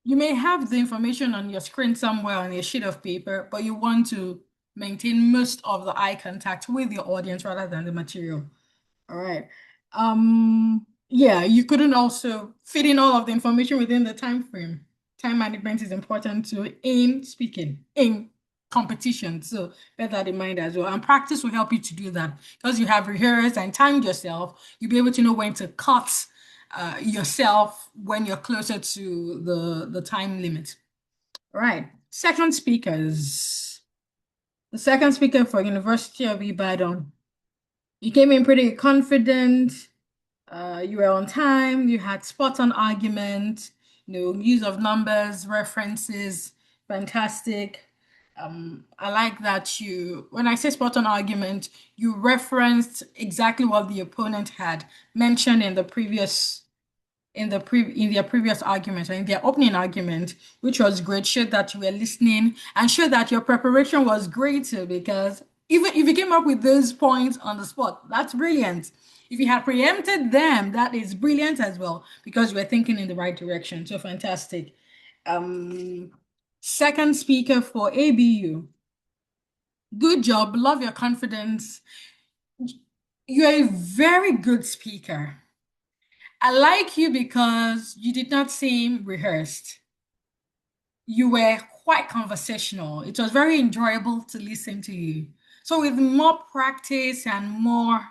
You may have the information on your screen somewhere on a sheet of paper, but you want to maintain most of the eye contact with your audience rather than the material. All right. Yeah, you couldn't also fit in all of the information within the time frame. Time management is important too in speaking, in competition. So bear that in mind as well. And practice will help you to do that. Because you have rehearsed and timed yourself, you'll be able to know when to cut yourself when you're closer to the time limit. All right. Second speakers. The second speaker for University of Ibadan. You came in pretty confident. You were on time. You had spot on argument. Use of numbers, references, fantastic. I like that when I say spot on argument, you referenced exactly what the opponent had mentioned in their previous argument or in their opening argument, which was great. Showed that you were listening and showed that your preparation was great too, because even if you came up with those points on the spot, that's brilliant. If you had preempted them, that is brilliant as well, because you were thinking in the right direction. So fantastic. Second speaker for ABU. Good job. Love your confidence. You're a very good speaker. I like you because you did not seem rehearsed. You were quite conversational. It was very enjoyable to listen to you. So with more practice and more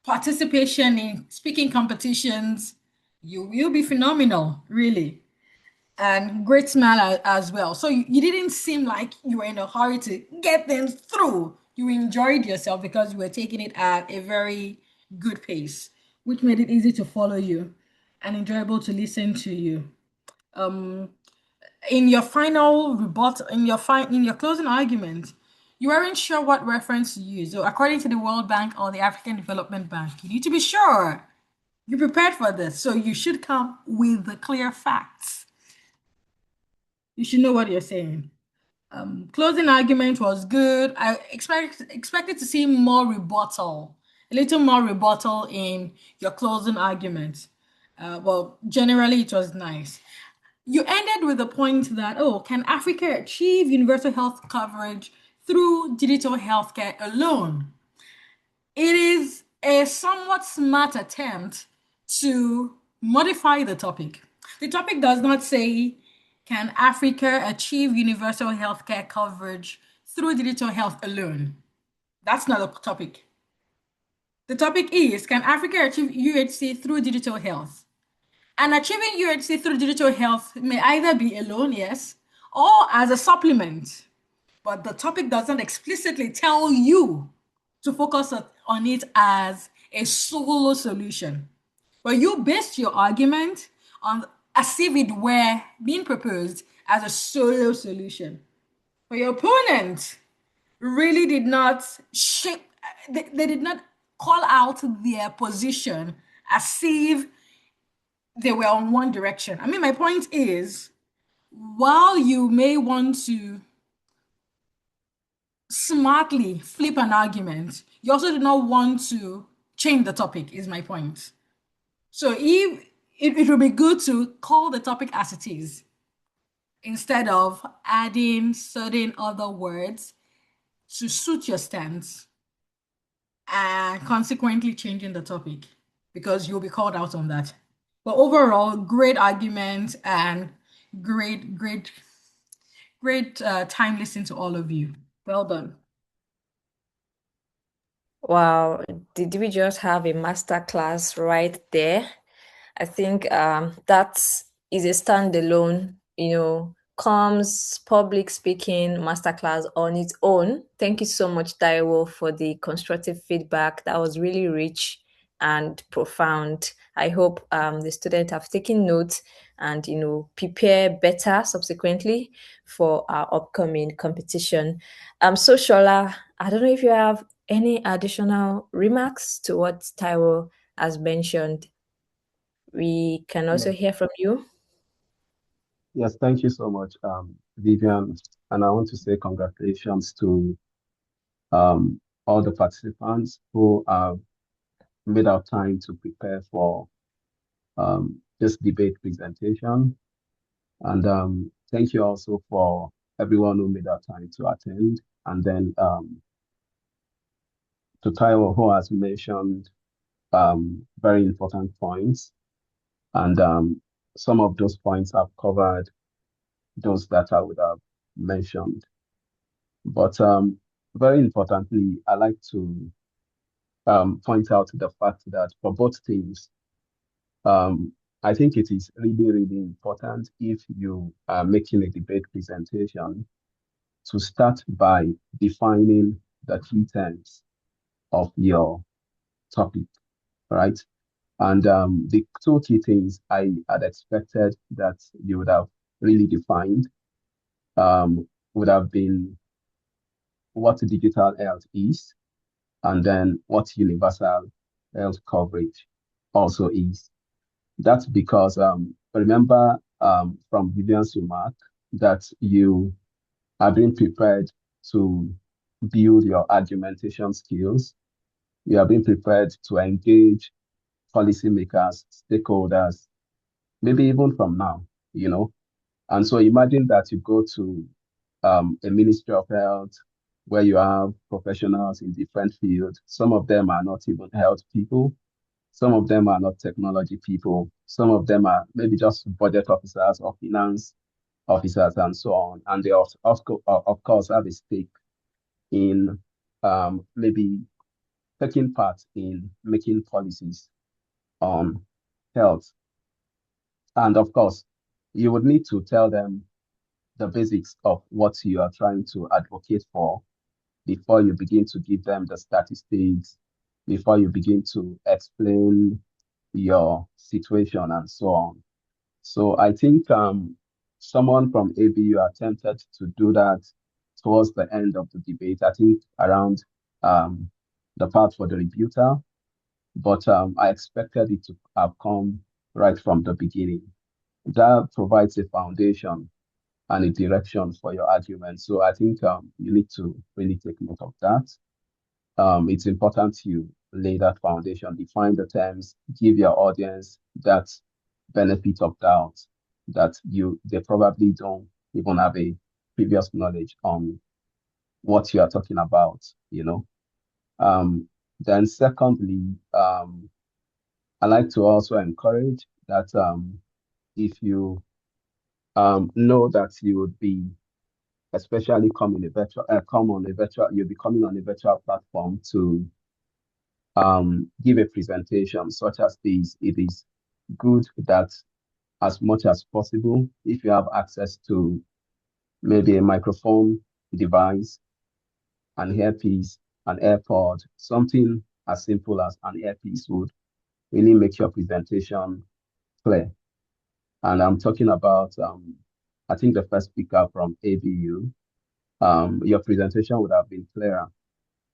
participation in speaking competitions, you will be phenomenal, really. And great smile as well. So you didn't seem like you were in a hurry to get things through. You enjoyed yourself because you were taking it at a very good pace, which made it easy to follow you and enjoyable to listen to you. In your final rebuttal, in your closing argument, you weren't sure what reference to use. So according to the World Bank or the African Development Bank, you need to be sure you're prepared for this. So you should come with the clear facts. You should know what you're saying. Closing argument was good. I expected to see more rebuttal, a little more rebuttal in your closing argument. Well, generally it was nice. You ended with the point that, can Africa achieve universal health coverage through digital healthcare alone? It is a somewhat smart attempt to modify the topic. The topic does not say, Can Africa achieve universal healthcare coverage through digital health alone? That's not a topic. The topic is, can Africa achieve UHC through digital health? And achieving UHC through digital health may either be alone, yes, or as a supplement. But the topic doesn't explicitly tell you to focus on it as a solo solution. But you based your argument on as if it were being proposed as a solo solution. But your opponent really did not shape, they did not call out their position as if they were on one direction. I mean, my point is, while you may want to smartly flip an argument, you also do not want to change the topic, is my point. So if it would be good to call the topic as it is instead of adding certain other words to suit your stance and consequently changing the topic, because you'll be called out on that. But overall, great argument and great time listening to all of you. Well done. Wow, did we just have a master class right there? I think that is a standalone, comms public speaking masterclass on its own. Thank you so much, Taiwo, for the constructive feedback. That was really rich and profound. I hope the students have taken notes and prepare better subsequently for our upcoming competition. So Shola, I don't know if you have any additional remarks to what Taiwo has mentioned. We can also hear from you. Yes, thank you so much, Vivian. And I want to say congratulations to all the participants who have made our time to prepare for this debate presentation. And thank you also for everyone who made our time to attend. And then to Taiwo, who has mentioned very important points. And some of those points have covered those that I would have mentioned. But very importantly, I like to point out the fact that for both teams, I think it is really, really important if you are making a debate presentation to start by defining the key terms of your topic, right? And the two key things I had expected that you would have really defined would have been what digital health is, and then what universal health coverage also is. That's because remember from Vivian's remark that you have been prepared to build your argumentation skills. You have been prepared to engage policymakers, stakeholders, maybe even from now, And so imagine that you go to a Ministry of Health where you have professionals in different fields. Some of them are not even health people. Some of them are not technology people. Some of them are maybe just budget officers or finance officers and so on. And they also, of course, have a stake in maybe taking part in making policies on health. And of course, you would need to tell them the basics of what you are trying to advocate for before you begin to give them the statistics, before you begin to explain your situation and so on. So I think someone from ABU attempted to do that towards the end of the debate, I think around the part for the rebuter, but I expected it to have come right from the beginning. That provides a foundation and a direction for your argument. So I think you need to really take note of that. It's important you lay that foundation, define the terms, give your audience that benefit of doubt that they probably don't even have a previous knowledge on what you are talking about, Then secondly, I like to also encourage that if you know that you would be especially you'll be coming on a virtual platform to give a presentation such as this. It is good that as much as possible, if you have access to maybe a microphone device, an earpiece, an AirPod, something as simple as an earpiece would really make your presentation clear. And I'm talking about, I think the first speaker from ABU, your presentation would have been clearer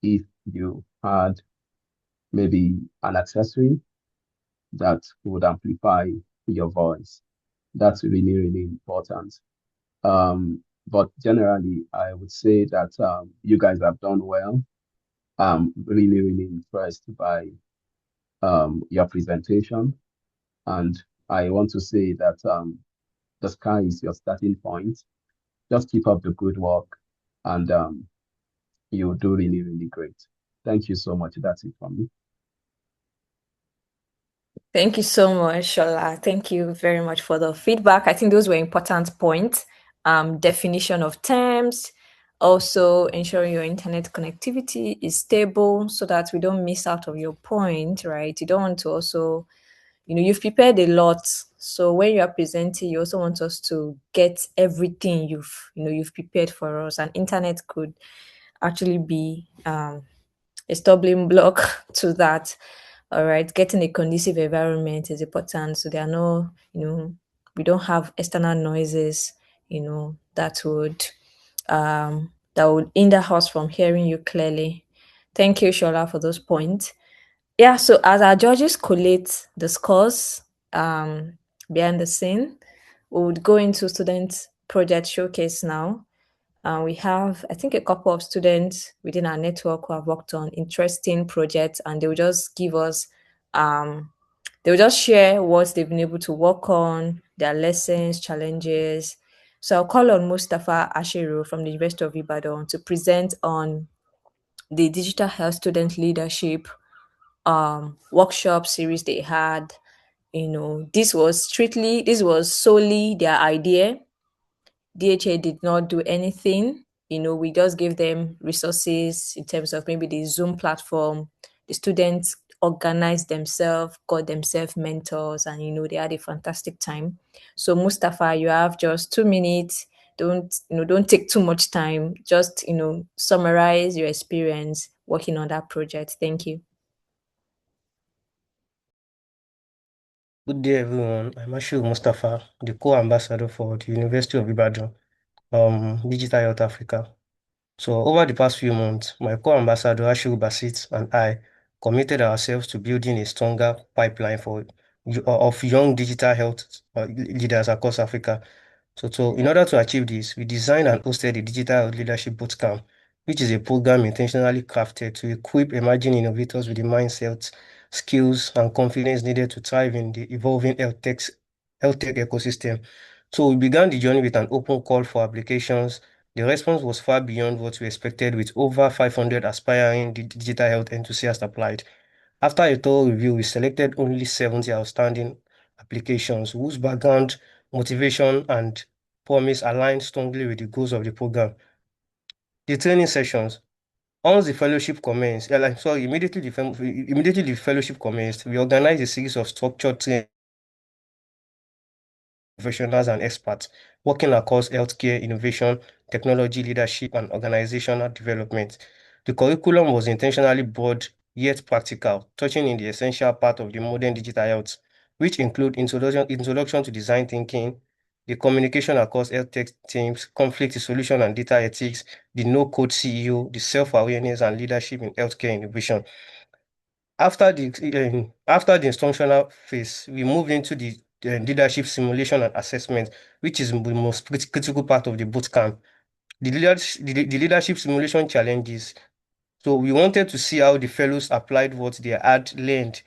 if you had maybe an accessory that would amplify your voice. That's really, really important. But generally, I would say that you guys have done well. I'm really, really impressed by your presentation. And I want to say that the sky is your starting point. Just keep up the good work and you'll do really, really great. Thank you so much. That's it from me. Thank you so much, Shola. Thank you very much for the feedback. I think those were important points. Definition of terms, also ensuring your internet connectivity is stable so that we don't miss out of your point, right? You don't want to also, you've prepared a lot. So when you are presenting, you also want us to get everything you've prepared for us. And internet could actually be a stumbling block to that. All right, getting a conducive environment is important. So there are no, we don't have external noises, that would hinder us from hearing you clearly. Thank you, Shola, for those points. Yeah, so as our judges collate the scores behind the scene, we would go into student project showcase now. We have, I think, a couple of students within our network who have worked on interesting projects, and they will just give us, they will just share what they've been able to work on, their lessons, challenges. So I'll call on Mustafa Ashiru from the University of Ibadan to present on the digital health student leadership workshop series they had. This was solely their idea. DHA did not do anything. We just gave them resources in terms of maybe the Zoom platform. The students organized themselves, got themselves mentors, and they had a fantastic time. So Mustafa, you have just 2 minutes. Don't take too much time. Just summarize your experience working on that project. Thank you. Good day, everyone. I'm Ashiru Mustafa, the co-ambassador for the University of Ibadan, Digital Health Africa. So over the past few months, my co-ambassador Ashiru Basit and I committed ourselves to building a stronger pipeline of young digital health leaders across Africa. So in order to achieve this, we designed and hosted a digital health leadership bootcamp, which is a program intentionally crafted to equip emerging innovators with the mindset, skills, and confidence needed to thrive in the evolving health tech ecosystem. So we began the journey with an open call for applications. The response was far beyond what we expected, with over 500 aspiring digital health enthusiasts applied. After a thorough review, we selected only 70 outstanding applications whose background, motivation, and promise aligned strongly with the goals of the program. The training sessions. Once the fellowship commenced, immediately the fellowship commenced, we organized a series of structured training professionals and experts working across healthcare, innovation, technology, leadership, and organizational development. The curriculum was intentionally broad yet practical, touching in the essential part of the modern digital health, which include introduction to design thinking, the communication across health tech teams, conflict resolution and data ethics, the no-code CEO, the self-awareness and leadership in healthcare innovation. After the instructional phase, we moved into the leadership simulation and assessment, which is the most critical part of the bootcamp. The leadership simulation challenges. So we wanted to see how the fellows applied what they had learned,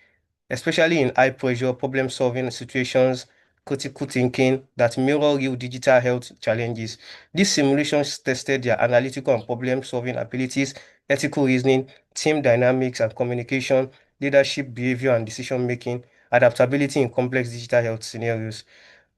especially in high pressure problem solving situations, critical thinking that mirror real digital health challenges. These simulations tested their analytical and problem solving abilities, ethical reasoning, team dynamics and communication, leadership behavior and decision making, adaptability in complex digital health scenarios.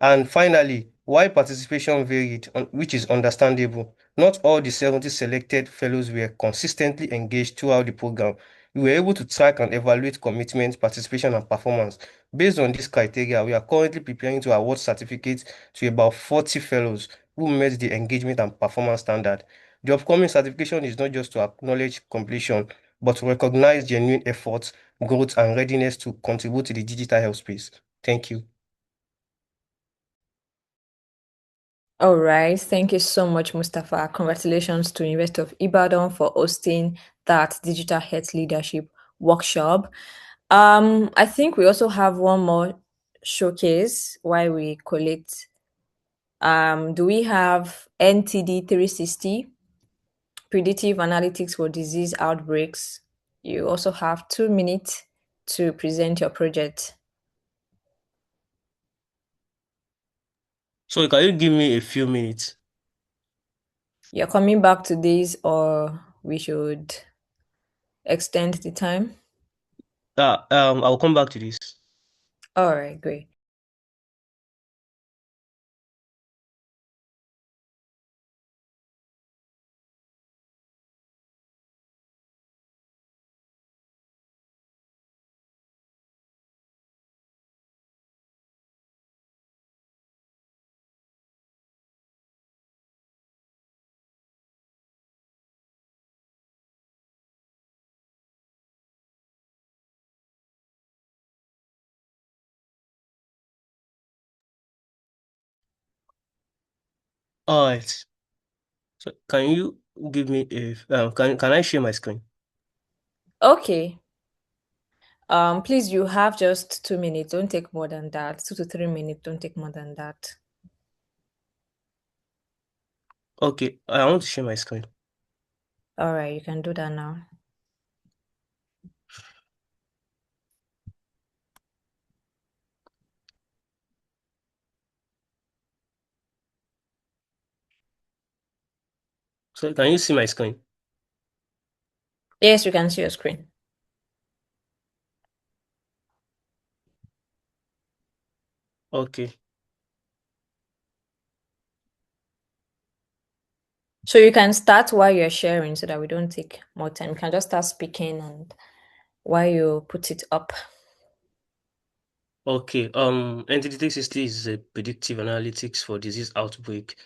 And finally, While participation varied, which is understandable, not all the 70 selected fellows were consistently engaged throughout the program. We were able to track and evaluate commitment, participation, and performance. Based on this criteria, we are currently preparing to award certificates to about 40 fellows who met the engagement and performance standard. The upcoming certification is not just to acknowledge completion, but to recognize genuine efforts, growth, and readiness to contribute to the digital health space. Thank you. All right. Thank you so much, Mustafa. Congratulations to University of Ibadan for hosting that digital health leadership workshop. I think we also have one more showcase while we collect. Do we have NTD 360 predictive analytics for disease outbreaks? You also have 2 minutes to present your project. So can you give me a few minutes? You're coming back to this, or we should extend the time? I'll come back to this. All right, great. All right. So can you give me a can I share my screen? Okay. Please, you have just 2 minutes. Don't take more than that. 2 to 3 minutes. Don't take more than that. Okay, I want to share my screen. All right, you can do that now. So can you see my screen? Yes, you can see your screen. Okay. So you can start while you're sharing so that we don't take more time. You can just start speaking and while you put it up. Okay. Entity 360 is a predictive analytics for disease outbreak,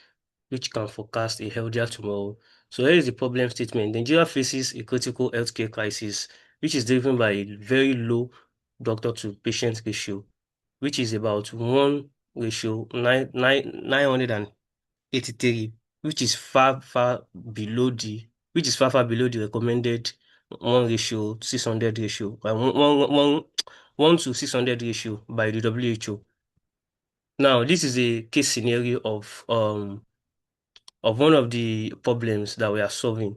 which can forecast a healthier tomorrow. So here is the problem statement. Nigeria faces a critical healthcare crisis, which is driven by a very low doctor to patient ratio, which is about 1:983, which is far below the recommended 1:600 ratio, 1 to 600 ratio by the WHO. Now, this is a case scenario of one of the problems that we are solving,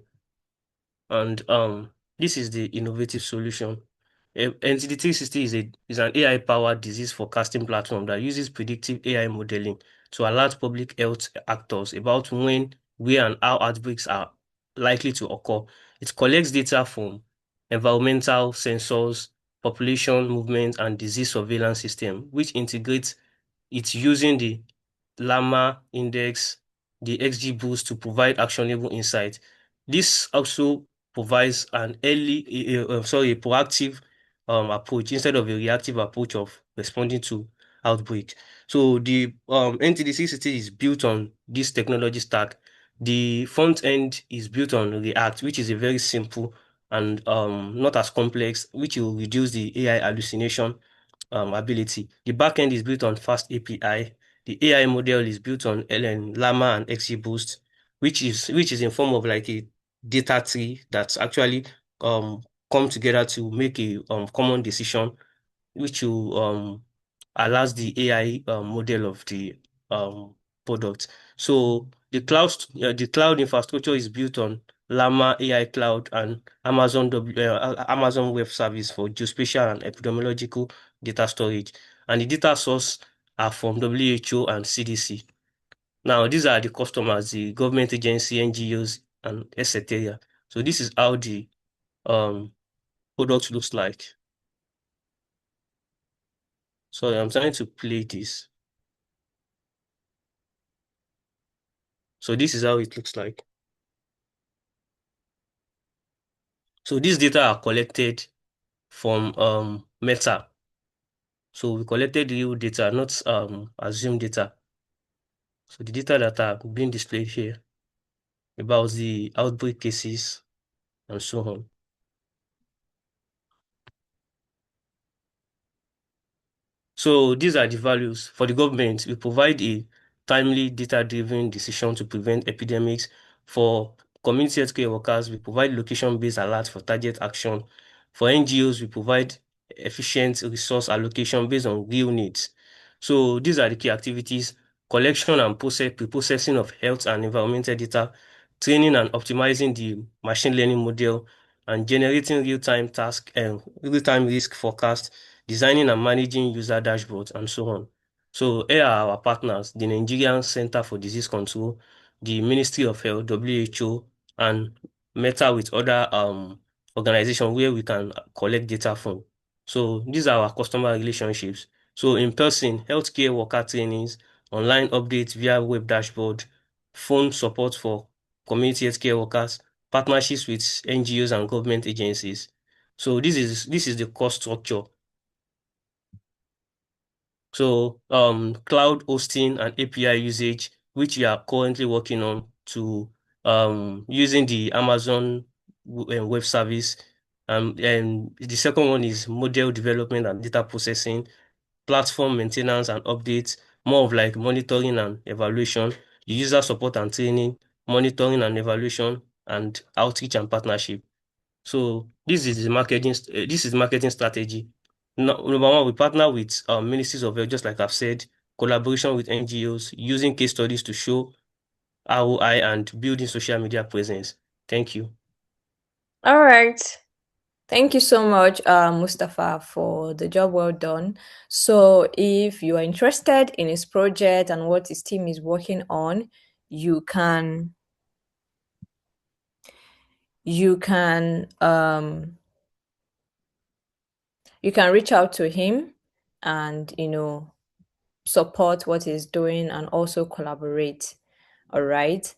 and this is the innovative solution. NCD 360 is an AI-powered disease forecasting platform that uses predictive AI modeling to alert public health actors about when, where, and how outbreaks are likely to occur. It collects data from environmental sensors, population movement, and disease surveillance system, which integrates it using the Llama index, the XGBoost to provide actionable insight. This also provides an a proactive approach instead of a reactive approach of responding to outbreak. So the NTDC City is built on this technology stack. The front end is built on React, which is a very simple and not as complex, which will reduce the AI hallucination ability. The backend is built on Fast API. The AI model is built on Llama and XGBoost, which is in form of like a data tree that's actually come together to make a common decision, which will allows the AI model of the product. So the cloud infrastructure is built on Llama AI Cloud and Amazon Web Service for geospatial and epidemiological data storage, and the data source are from WHO and CDC. Now, these are the customers, the government agency, NGOs, and etc. So this is how the um, product looks like. So I'm trying to play this. So this is how it looks like. So these data are collected from Meta. So we collected real data, not assumed data. So the data that are being displayed here about the outbreak cases and so on. So these are the values. For the government, we provide a timely data-driven decision to prevent epidemics. For community healthcare workers, we provide location-based alerts for target action. For NGOs, we provide efficient resource allocation based on real needs. So these are the key activities: collection and pre-processing of health and environmental data, training and optimizing the machine learning model, and generating real-time task and real-time risk forecast, designing and managing user dashboards, and so on. So here are our partners: the Nigerian Center for Disease Control, the Ministry of Health, WHO, and Meta with other organizations where we can collect data from. So these are our customer relationships. So in person, healthcare worker trainings, online updates via web dashboard, phone support for community healthcare workers, partnerships with NGOs and government agencies. So this is the cost structure. So cloud hosting and API usage, which we are currently working on to using the Amazon web service. And the second one is model development and data processing, platform maintenance and updates, more of like monitoring and evaluation, user support and training, monitoring and evaluation, and outreach and partnership. So this is marketing strategy. Number one, we partner with ministries of health, just like I've said, collaboration with NGOs, using case studies to show ROI and building social media presence. Thank you. All right. Thank you so much, Mustafa, for the job well done. So, if you are interested in his project and what his team is working on, you can you can um you can reach out to him and support what he's doing and also collaborate. All right.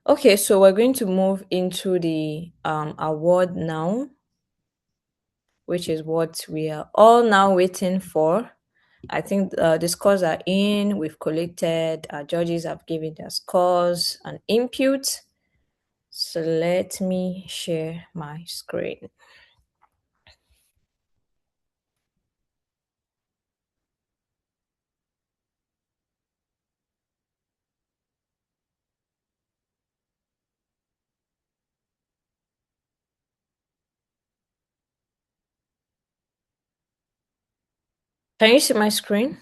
Okay, so we're going to move into the award now, which is what we are all now waiting for. I think the scores are in. We've collected. Our judges have given their scores and input. So let me share my screen. Can you see my screen?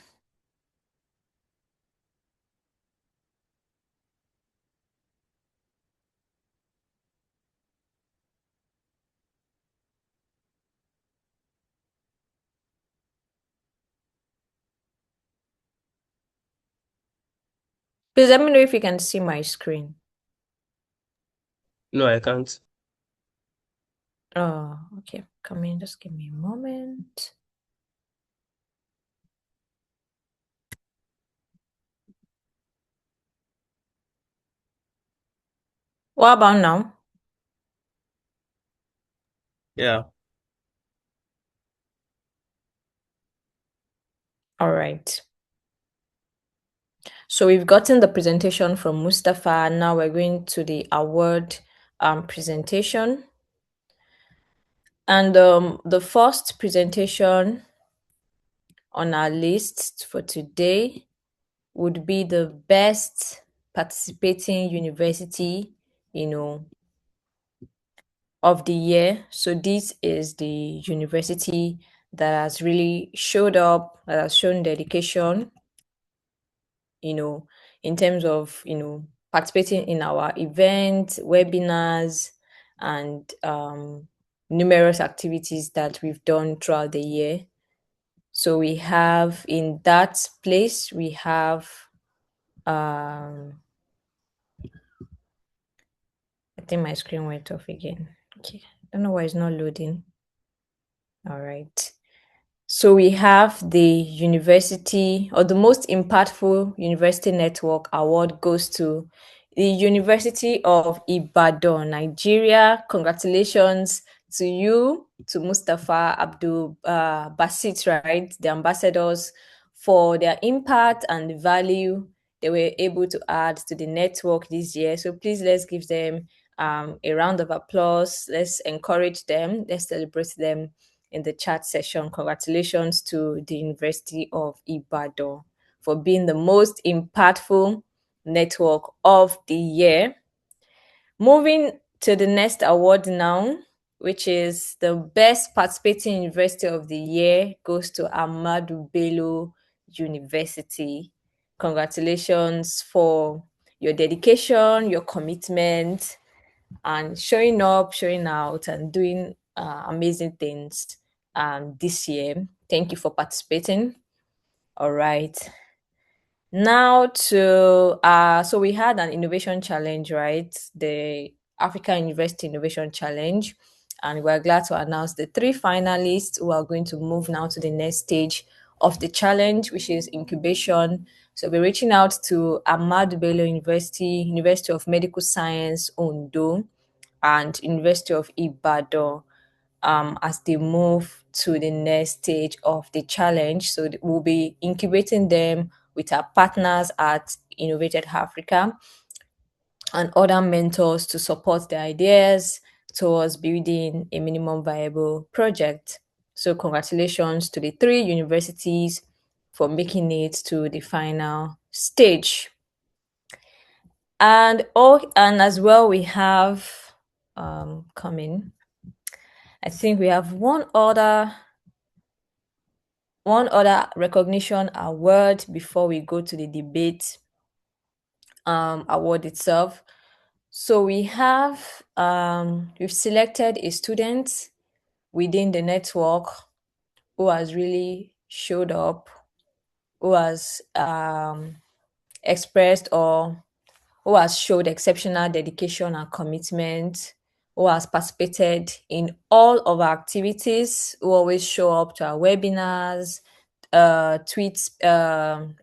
Please let me know if you can see my screen. No, I can't. Oh, okay. Come in, just give me a moment. What about now? Yeah. All right. So we've gotten the presentation from Mustafa. Now we're going to the award presentation. And the first presentation on our list for today would be the best participating university, of the year. So this is the university that has really showed up, that has shown dedication, in terms of, participating in our events, webinars, and numerous activities that we've done throughout the year. So we have in that place, we have, I think my screen went off again. Okay. I don't know why it's not loading. All right. So we have the university, or the most impactful university network award goes to the University of Ibadan, Nigeria. Congratulations to you, to Mustafa Abdul Basit, right? The ambassadors, for their impact and the value they were able to add to the network this year. So please, let's give them a round of applause. Let's encourage them. Let's celebrate them in the chat session. Congratulations to the University of Ibadan for being the most impactful network of the year. Moving to the next award now, which is the best participating university of the year, goes to Ahmadu Bello University. Congratulations for your dedication, your commitment, and showing up, showing out, and doing amazing things this year. Thank you for participating. All right. Now to so we had an innovation challenge, right? The Africa University Innovation Challenge, and we're glad to announce the 3 finalists who are going to move now to the next stage of the challenge, which is incubation. So we're reaching out to Ahmadu Bello University, University of Medical Science, Ondo, and University of Ibadan, as they move to the next stage of the challenge. So we'll be incubating them with our partners at Innovated Africa and other mentors to support the ideas towards building a minimum viable project. So congratulations to the 3 universities for making it to the final stage. And as well, we have coming, I think we have one other recognition award before we go to the debate award itself. So we have we've selected a student within the network who has really showed up, who has expressed or who has showed exceptional dedication and commitment, who has participated in all of our activities, who always show up to our webinars,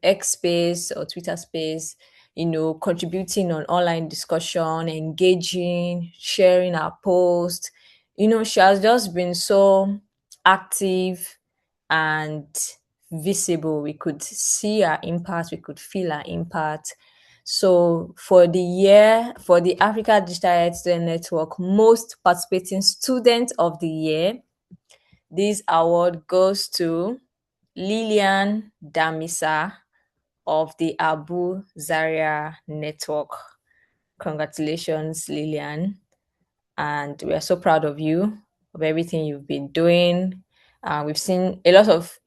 X space or Twitter space, contributing on online discussion, engaging, sharing our posts. She has just been so active and visible. We could see her impact, we could feel her impact. So for the year, for the Africa Digital Health Student Network Most Participating Student of the Year, this award goes to Lillian Damisa of the Abu Zaria Network. Congratulations, Lillian. And we are so proud of you, of everything you've been doing. We've seen a lot of,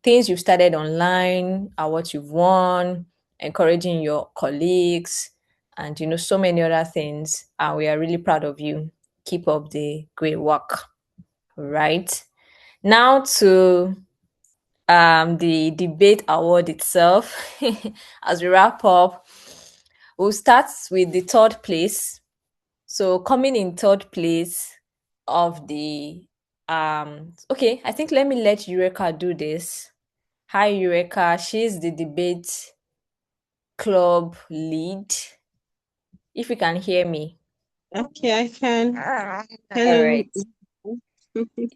things you've started online, what you've won, encouraging your colleagues, and, so many other things. We are really proud of you. Keep up the great work. Right. Now to the debate award itself. As we wrap up, we'll start with the 3rd place. So coming in 3rd place of the okay, I think let me let Eureka do this. Hi Eureka, she's the debate club lead. If you can hear me. Okay, I can. All right.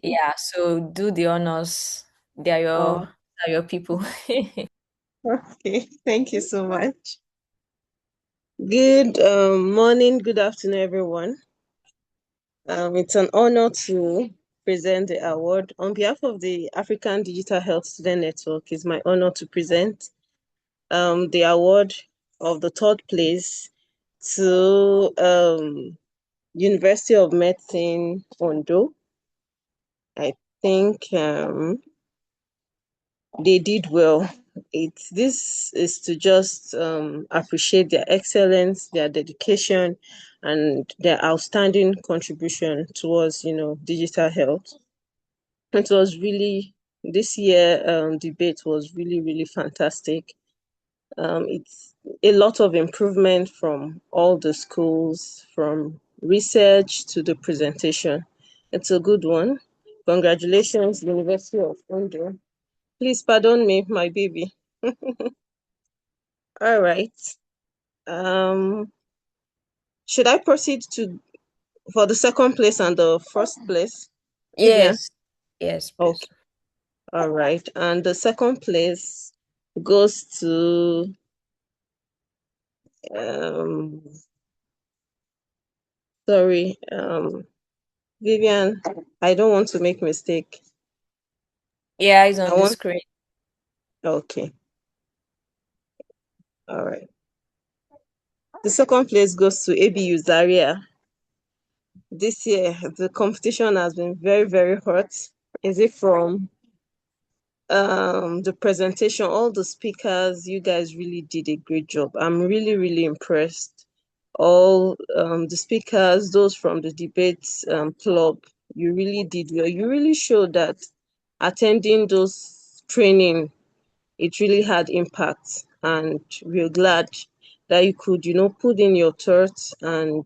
Yeah, so do the honors. They are your people. Okay, thank you so much. Good morning, good afternoon, everyone. It's an honor to present the award. On behalf of the African Digital Health Student Network, it's my honor to present the award of the 3rd place to University of Medicine, Ondo. I think they did well. This is to just appreciate their excellence, their dedication, and their outstanding contribution towards digital health. It was really, this year debate was really, really fantastic. It's a lot of improvement from all the schools, from research to the presentation. It's a good one. Congratulations, University of Ondo. Please pardon me, my baby. All right. Should I proceed for the second place and the first place? Vivian? Yes, please. Okay. All right. And the second place goes to Vivian, I don't want to make mistake. Yeah, it's on the screen. Okay. All right. The second place goes to ABU Zaria. This year, the competition has been very, very hot. Is it from the presentation, all the speakers? You guys really did a great job. I'm really, really impressed. All the speakers, those from the debate club, you really did well. You really showed that attending those training, it really had impact, and we're glad that you could, put in your thoughts and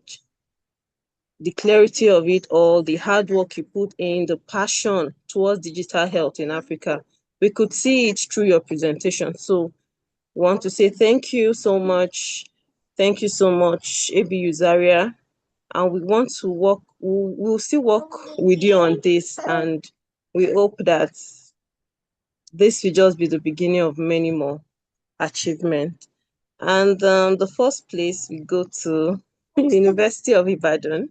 the clarity of it all, the hard work you put in, the passion towards digital health in Africa. We could see it through your presentation. So we want to say thank you so much. Thank you so much, ABU Zaria. And we want to work, we'll still work with you on this. And we hope that this will just be the beginning of many more achievements. And the first place we go to University of Ibadan.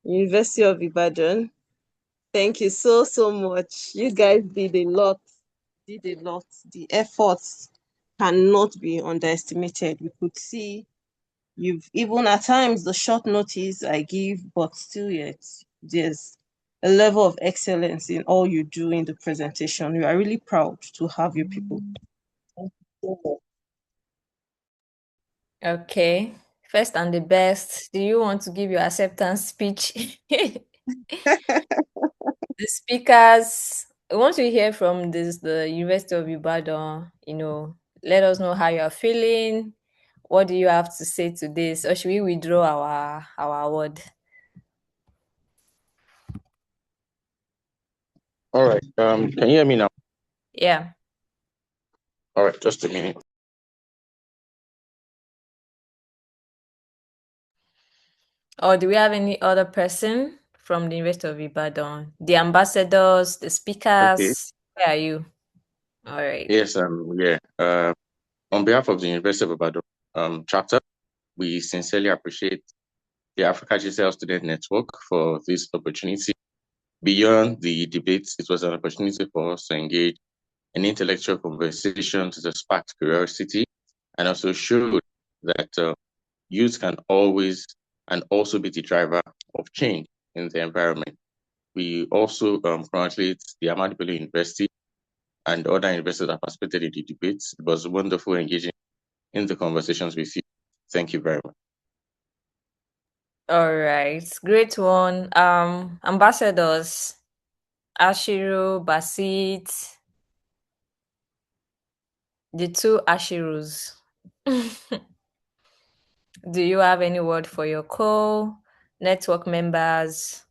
University of Ibadan. Thank you so, so much. You guys did a lot. The efforts cannot be underestimated. We could see you've, even at times, the short notice I give, but still yet, there's a level of excellence in all you do in the presentation. We are really proud to have you people. Thank you so much. Okay. First and the best, do you want to give your acceptance speech? The speakers, I want to hear from the University of Ibadan. Let us know how you're feeling. What do you have to say to this? Or should we withdraw our award? All right. Can you hear me now? Yeah. All right, just a minute. Or do we have any other person from the University of Ibadan? The ambassadors, the speakers. Okay. Where are you? All right. Yes, yeah. On behalf of the University of Ibadan chapter, we sincerely appreciate the Africa GCL Student Network for this opportunity. Beyond the debates, it was an opportunity for us to engage in intellectual conversations that sparked curiosity and also showed that youth can always and also be the driver of change in the environment. We also congratulate the Ahmadu Bello University and other universities that participated in the debates. It was wonderful engaging in the conversations with you. Thank you very much. All right. Great one. Ambassadors, Ashiru, Basit, the two Ashirus. Do you have any word for your network members?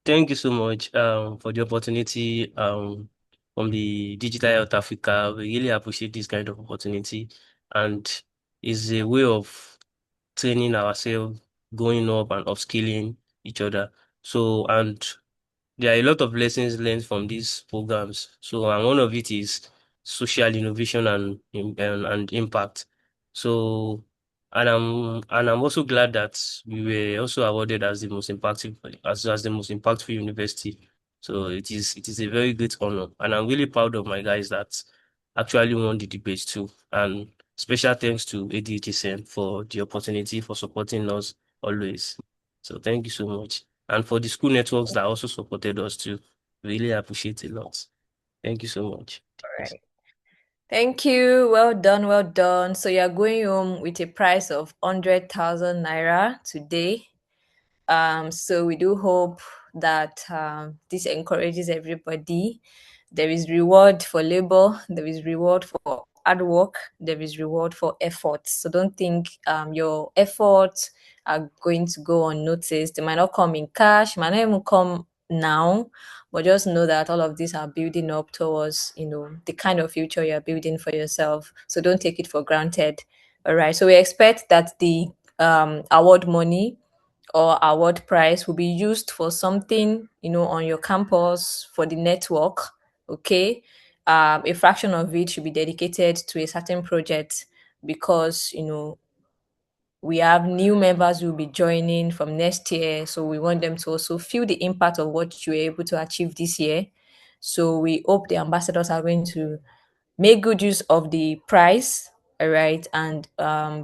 Thank you so much for the opportunity from the Digital Health Africa. We really appreciate this kind of opportunity, and it's a way of training ourselves, going up and upskilling each other. So, and there are a lot of lessons learned from these programs. So, and one of it is social innovation and impact. So, and I'm also glad that we were also awarded as the most impactful as the most impactful university. So it is a very great honor, and I'm really proud of my guys that actually won the debate too. And special thanks to Adhsn for the opportunity for supporting us always. So thank you so much. And for the school networks that also supported us too. Really appreciate it a lot. Thank you so much. All right. Thank you. Well done. Well done. So you're going home with a price of 100,000 naira today. So we do hope that this encourages everybody. There is reward for labor, there is reward for hard work, there is reward for effort. So don't think your efforts are going to go unnoticed. They might not come in cash, might not even come now, but just know that all of these are building up towards, the kind of future you're building for yourself. So don't take it for granted. All right. So we expect that the award money or award prize will be used for something, on your campus for the network. Okay. A fraction of it should be dedicated to a certain project because, we have new members who will be joining from next year. So we want them to also feel the impact of what you were able to achieve this year. So we hope the ambassadors are going to make good use of the prize, all right, and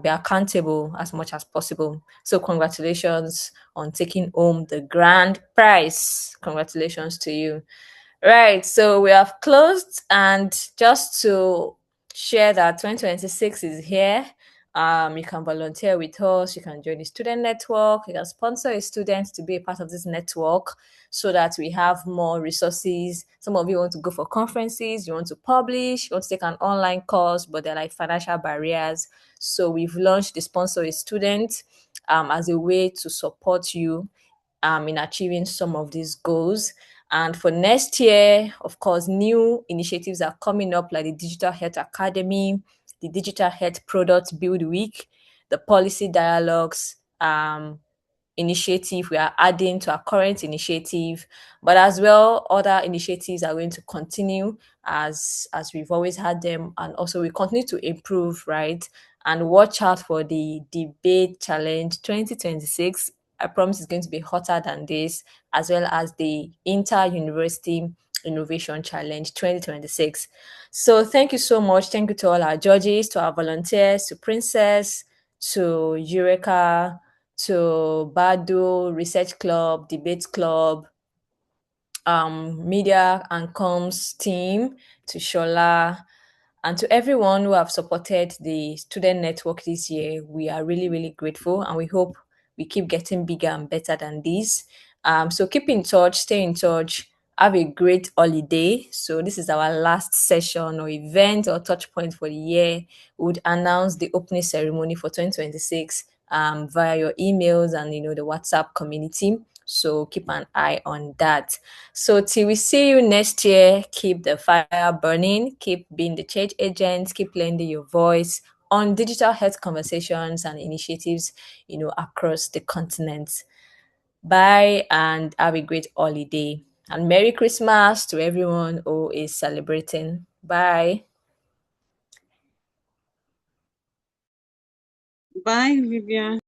be accountable as much as possible. So congratulations on taking home the grand prize. Congratulations to you. Right, so we have closed, and just to share that 2026 is here. You can volunteer with us, you can join the student network, you can sponsor a student to be a part of this network so that we have more resources. Some of you want to go for conferences, you want to publish, you want to take an online course, but they're like financial barriers. So we've launched the sponsor a student as a way to support you in achieving some of these goals. And for next year, of course, new initiatives are coming up like the Digital Health Academy, the Digital Health Product Build Week, the policy dialogues initiative we are adding to our current initiative, but as well other initiatives are going to continue as we've always had them, and also we continue to improve, right? And watch out for the debate challenge 2026. I promise it's going to be hotter than this, as well as the inter-university innovation challenge 2026. So thank you so much. Thank you to all our judges, to our volunteers, to Princess, to Eureka, to Badu, Research Club, Debate Club, Media and Comms team, to Shola, and to everyone who have supported the student network this year. We are really, really grateful, and we hope we keep getting bigger and better than this. So keep in touch, stay in touch, have a great holiday. So this is our last session or event or touch point for the year. We would announce the opening ceremony for 2026 via your emails and the WhatsApp community. So keep an eye on that. So till we see you next year, keep the fire burning, keep being the change agents, keep lending your voice on digital health conversations and initiatives, across the continent. Bye and have a great holiday. And Merry Christmas to everyone who is celebrating. Bye. Bye, Vivian.